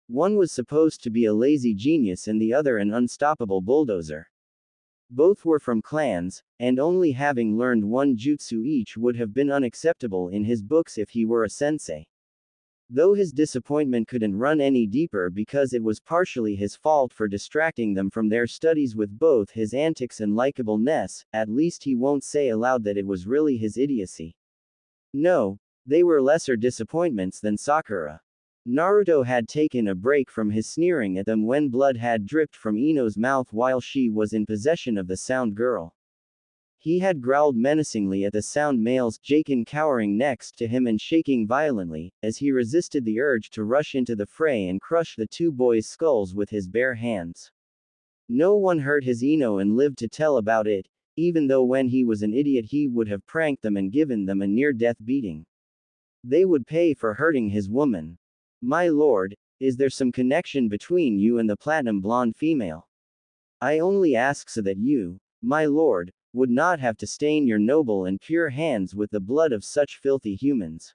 One was supposed to be a lazy genius and the other an unstoppable bulldozer. Both were from clans, and only having learned one jutsu each would have been unacceptable in his books if he were a sensei. Though his disappointment couldn't run any deeper because it was partially his fault for distracting them from their studies with both his antics and likableness, at least he won't say aloud that it was really his idiocy. No, they were lesser disappointments than Sakura. Naruto had taken a break from his sneering at them when blood had dripped from Ino's mouth while she was in possession of the sound girl. He had growled menacingly at the sound males, Jaken cowering next to him and shaking violently, as he resisted the urge to rush into the fray and crush the two boys' skulls with his bare hands. No one hurt his Ino and lived to tell about it, even though when he was an idiot he would have pranked them and given them a near-death beating. They would pay for hurting his woman. My lord, is there some connection between you and the platinum blonde female? I only ask so that you, my lord, would not have to stain your noble and pure hands with the blood of such filthy humans.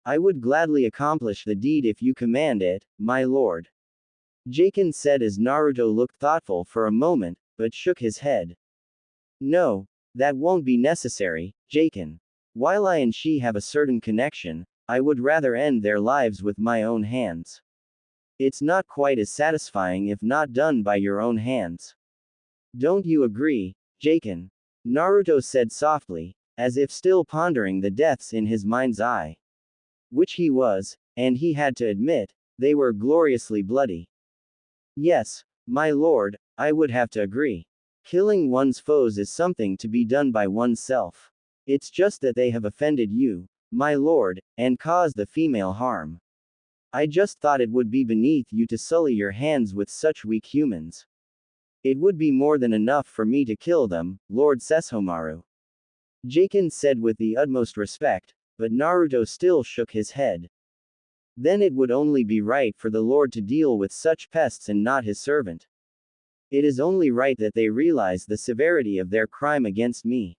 I would gladly accomplish the deed if you command it, my lord. Jaken said as Naruto looked thoughtful for a moment, but shook his head. No, that won't be necessary, Jaken. While I and she have a certain connection, I would rather end their lives with my own hands. It's not quite as satisfying if not done by your own hands. Don't you agree, Jaken? Naruto said softly, as if still pondering the deaths in his mind's eye. Which he was, and he had to admit, they were gloriously bloody. Yes, my lord, I would have to agree. Killing one's foes is something to be done by oneself. It's just that they have offended you, my lord, and caused the female harm. I just thought it would be beneath you to sully your hands with such weak humans. It would be more than enough for me to kill them, Lord Sesshomaru. Jaken said with the utmost respect, but Naruto still shook his head. Then it would only be right for the Lord to deal with such pests and not his servant. It is only right that they realize the severity of their crime against me.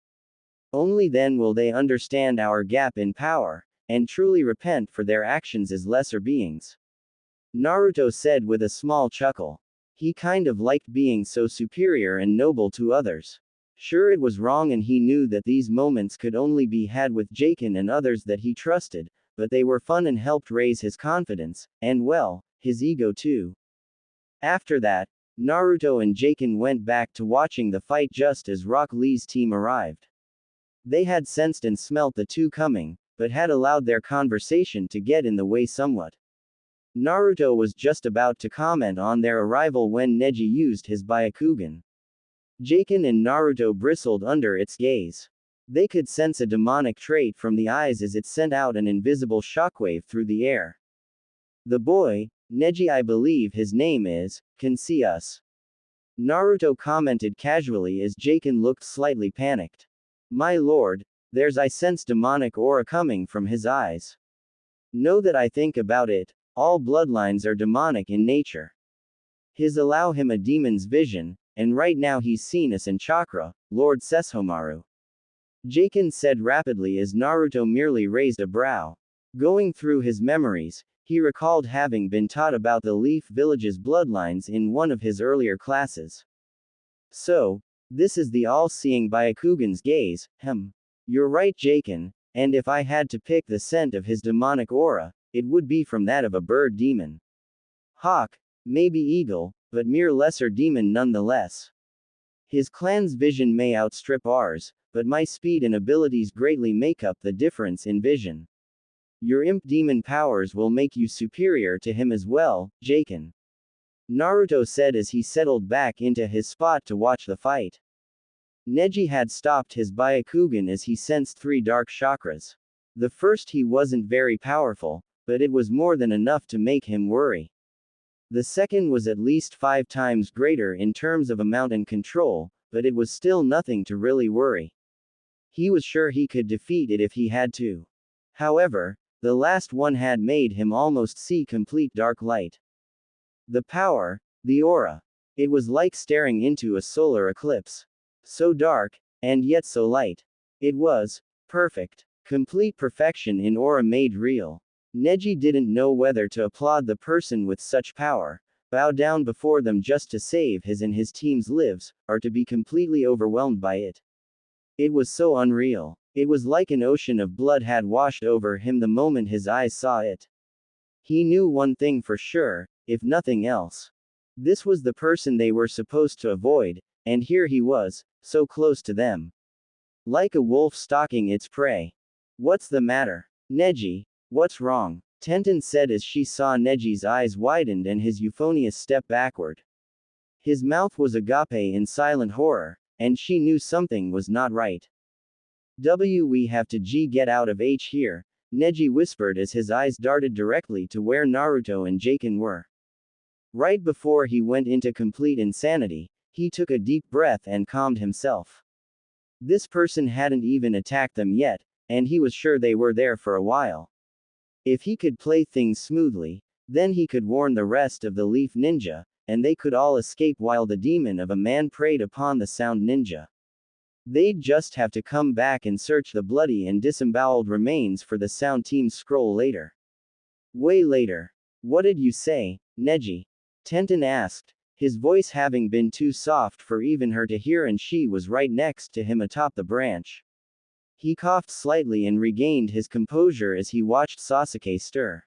Only then will they understand our gap in power, and truly repent for their actions as lesser beings. Naruto said with a small chuckle. He kind of liked being so superior and noble to others. Sure, it was wrong and he knew that these moments could only be had with Jaken and others that he trusted, but they were fun and helped raise his confidence, and well, his ego too. After that, Naruto and Jaken went back to watching the fight just as Rock Lee's team arrived. They had sensed and smelt the two coming, but had allowed their conversation to get in the way somewhat. Naruto was just about to comment on their arrival when Neji used his Byakugan. Jaken and Naruto bristled under its gaze. They could sense a demonic trait from the eyes as it sent out an invisible shockwave through the air. The boy, Neji, I believe his name is, can see us. Naruto commented casually as Jaken looked slightly panicked. My lord, I sense demonic aura coming from his eyes. Know that I think about it, all bloodlines are demonic in nature. His allow him a demon's vision, and right now he's seen us in chakra, Lord Sesshomaru. Jaken said rapidly as Naruto merely raised a brow. Going through his memories, he recalled having been taught about the Leaf Village's bloodlines in one of his earlier classes. So, this is the all-seeing Byakugan's gaze, You're right, Jaken, and if I had to pick the scent of his demonic aura, it would be from that of a bird demon. Hawk, maybe eagle, but mere lesser demon nonetheless. His clan's vision may outstrip ours, but my speed and abilities greatly make up the difference in vision. Your imp demon powers will make you superior to him as well, Jaken. Naruto said as he settled back into his spot to watch the fight. Neji had stopped his Byakugan as he sensed 3 dark chakras. The first he wasn't very powerful, but it was more than enough to make him worry. The second was at least 5 times greater in terms of amount and control, but it was still nothing to really worry. He was sure he could defeat it if he had to. However, the last one had made him almost see complete dark light. The power, the aura. It was like staring into a solar eclipse. So dark, and yet so light. It was perfect. Complete perfection in aura made real. Neji didn't know whether to applaud the person with such power, bow down before them just to save his and his team's lives, or to be completely overwhelmed by it. It was so unreal. It was like an ocean of blood had washed over him the moment his eyes saw it. He knew one thing for sure, if nothing else. This was the person they were supposed to avoid, and here he was, so close to them. Like a wolf stalking its prey. What's the matter? Neji, what's wrong? Tenten said as she saw Neji's eyes widened and his euphonious step backward. His mouth was agape in silent horror, and she knew something was not right. We have to get out of H here, Neji whispered as his eyes darted directly to where Naruto and Jaken were. Right before he went into complete insanity, he took a deep breath and calmed himself. This person hadn't even attacked them yet, and he was sure they were there for a while. If he could play things smoothly, then he could warn the rest of the Leaf Ninja, and they could all escape while the demon of a man preyed upon the Sound Ninja. They'd just have to come back and search the bloody and disemboweled remains for the Sound Team's scroll later. Way later. What did you say, Neji? Tenten asked, his voice having been too soft for even her to hear, and she was right next to him atop the branch. He coughed slightly and regained his composure as he watched Sasuke stir.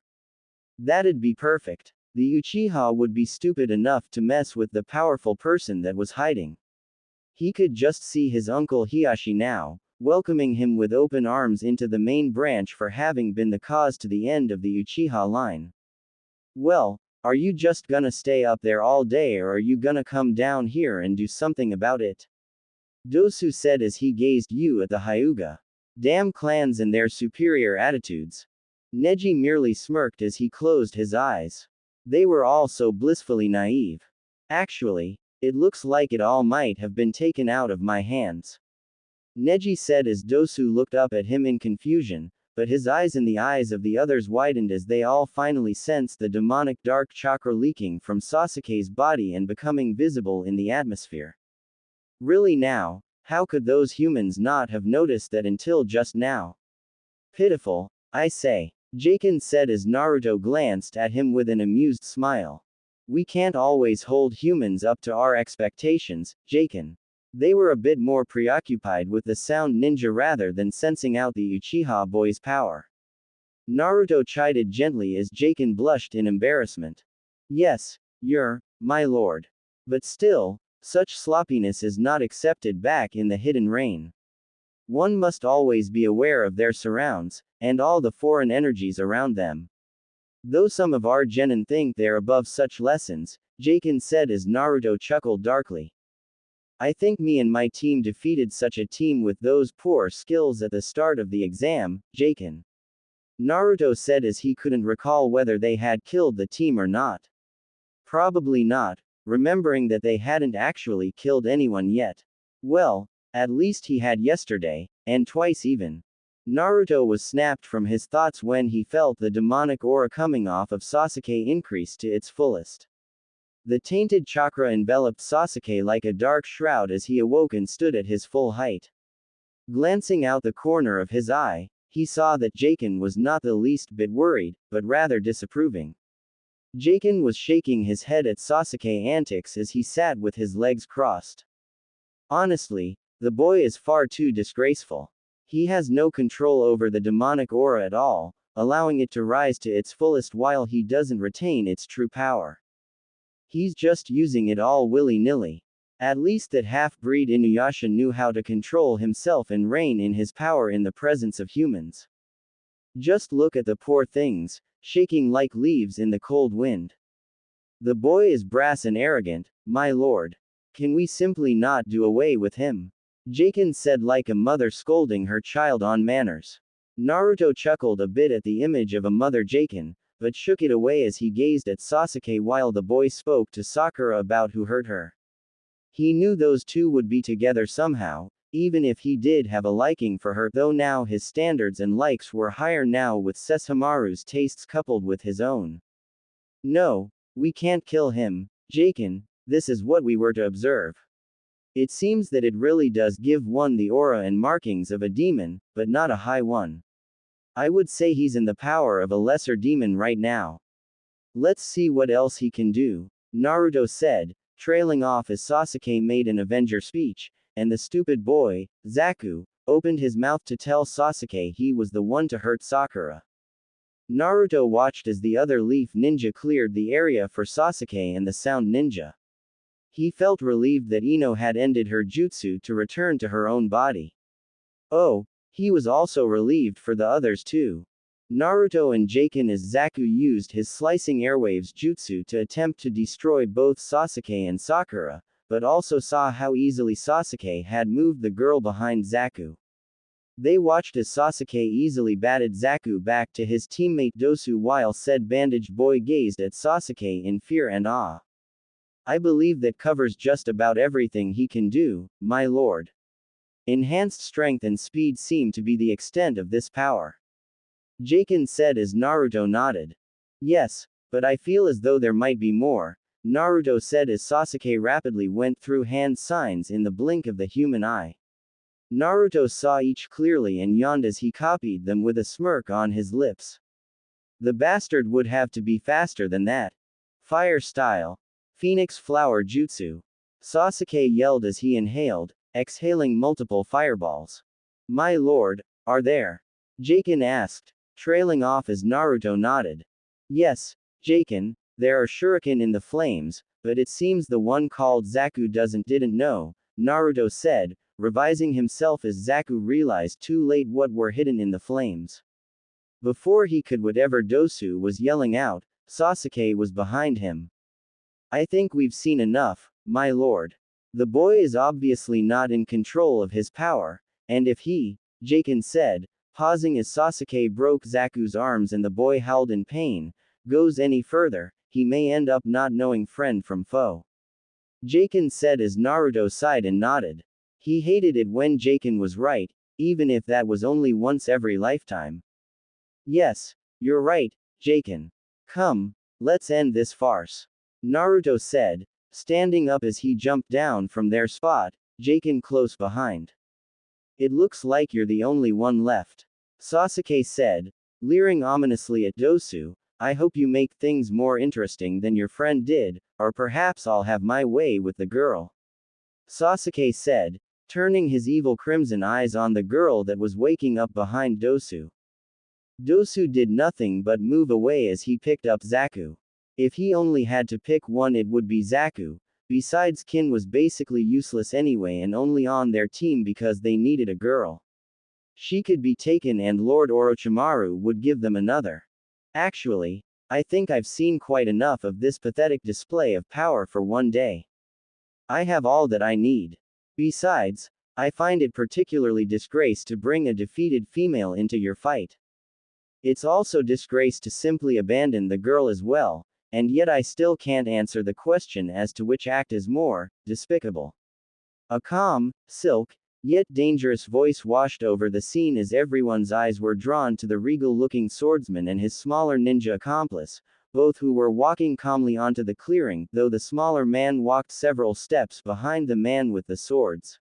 That'd be perfect. The Uchiha would be stupid enough to mess with the powerful person that was hiding. He could just see his uncle Hiashi now, welcoming him with open arms into the main branch for having been the cause to the end of the Uchiha line. Well, are you just gonna stay up there all day, or are you gonna come down here and do something about it? Dosu said as he gazed at the Hyuga. Damn clans and their superior attitudes. Neji merely smirked as he closed his eyes. They were all so blissfully naive. Actually, it looks like it all might have been taken out of my hands. Neji said as Dosu looked up at him in confusion, but his eyes and the eyes of the others widened as they all finally sensed the demonic dark chakra leaking from Sasuke's body and becoming visible in the atmosphere. Really now, how could those humans not have noticed that until just now? Pitiful, I say, Jaken said as Naruto glanced at him with an amused smile. We can't always hold humans up to our expectations, Jaken. They were a bit more preoccupied with the Sound Ninja rather than sensing out the Uchiha boy's power. Naruto chided gently as Jaken blushed in embarrassment. Yes, my lord. But still, such sloppiness is not accepted back in the Hidden Rain. One must always be aware of their surrounds, and all the foreign energies around them. Though some of our genin think they're above such lessons, Jaken said as Naruto chuckled darkly. I think me and my team defeated such a team with those poor skills at the start of the exam, Jaken. Naruto said as he couldn't recall whether they had killed the team or not. Probably not, remembering that they hadn't actually killed anyone yet. Well, at least he had yesterday, and twice even. Naruto was snapped from his thoughts when he felt the demonic aura coming off of Sasuke increase to its fullest. The tainted chakra enveloped Sasuke like a dark shroud as he awoke and stood at his full height. Glancing out the corner of his eye, he saw that Jaken was not the least bit worried, but rather disapproving. Jaken was shaking his head at Sasuke's antics as he sat with his legs crossed. Honestly, the boy is far too disgraceful. He has no control over the demonic aura at all, allowing it to rise to its fullest while he doesn't retain its true power. He's just using it all willy-nilly. At least that half-breed Inuyasha knew how to control himself and reign in his power in the presence of humans. Just look at the poor things, shaking like leaves in the cold wind. The boy is brass and arrogant, my lord. Can we simply not do away with him? Jaken said like a mother scolding her child on manners. Naruto chuckled a bit at the image of a mother Jaken, but shook it away as he gazed at Sasuke while the boy spoke to Sakura about who hurt her. He knew those two would be together somehow, even if he did have a liking for her, though now his standards and likes were higher now with Sesshomaru's tastes coupled with his own. No, we can't kill him, Jaken, this is what we were to observe. It seems that it really does give one the aura and markings of a demon, but not a high one. I would say he's in the power of a lesser demon right now. Let's see what else he can do, Naruto said, trailing off as Sasuke made an Avenger speech, and the stupid boy, Zaku, opened his mouth to tell Sasuke he was the one to hurt Sakura. Naruto watched as the other Leaf Ninja cleared the area for Sasuke and the Sound Ninja. He felt relieved that Ino had ended her jutsu to return to her own body. Oh, he was also relieved for the others too. Naruto and Jaken as Zaku used his slicing airwaves jutsu to attempt to destroy both Sasuke and Sakura, but also saw how easily Sasuke had moved the girl behind Zaku. They watched as Sasuke easily batted Zaku back to his teammate Dosu while said bandaged boy gazed at Sasuke in fear and awe. I believe that covers just about everything he can do, my lord. Enhanced strength and speed seem to be the extent of this power. Jaken said as Naruto nodded. Yes, but I feel as though there might be more, Naruto said as Sasuke rapidly went through hand signs in the blink of the human eye. Naruto saw each clearly and yawned as he copied them with a smirk on his lips. The bastard would have to be faster than that. Fire style. Phoenix flower jutsu. Sasuke yelled as he inhaled, exhaling multiple fireballs. My lord, are there? Jaken asked, trailing off as Naruto nodded. Yes, Jaken, there are shuriken in the flames, but it seems the one called Zaku didn't know, Naruto said, revising himself as Zaku realized too late what were hidden in the flames. Before he could whatever Dosu was yelling out, Sasuke was behind him. I think we've seen enough, my lord. The boy is obviously not in control of his power, and if he, Jaken said, pausing as Sasuke broke Zaku's arms and the boy howled in pain, goes any further, he may end up not knowing friend from foe. Jaken said as Naruto sighed and nodded. He hated it when Jaken was right, even if that was only once every lifetime. Yes, you're right, Jaken. Come, let's end this farce. Naruto said, standing up as he jumped down from their spot, Jaken close behind. It looks like you're the only one left. Sasuke said, leering ominously at Dosu, I hope you make things more interesting than your friend did, or perhaps I'll have my way with the girl. Sasuke said, turning his evil crimson eyes on the girl that was waking up behind Dosu. Dosu did nothing but move away as he picked up Zaku. If he only had to pick one, it would be Zaku. Besides, Kin was basically useless anyway and only on their team because they needed a girl. She could be taken and Lord Orochimaru would give them another. Actually, I think I've seen quite enough of this pathetic display of power for one day. I have all that I need. Besides, I find it particularly disgrace to bring a defeated female into your fight. It's also disgrace to simply abandon the girl as well, and yet I still can't answer the question as to which act is more despicable. A calm, silk, yet dangerous voice washed over the scene as everyone's eyes were drawn to the regal-looking swordsman and his smaller ninja accomplice, both who were walking calmly onto the clearing, though the smaller man walked several steps behind the man with the swords.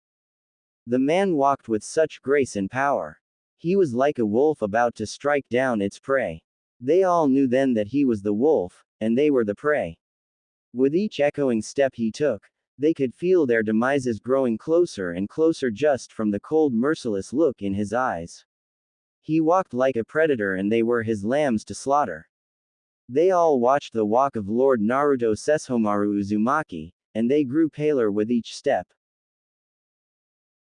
The man walked with such grace and power. He was like a wolf about to strike down its prey. They all knew then that he was the wolf, and they were the prey. With each echoing step he took, they could feel their demises growing closer and closer just from the cold, merciless look in his eyes. He walked like a predator and they were his lambs to slaughter. They all watched the walk of Lord Naruto Sesshomaru Uzumaki, and they grew paler with each step,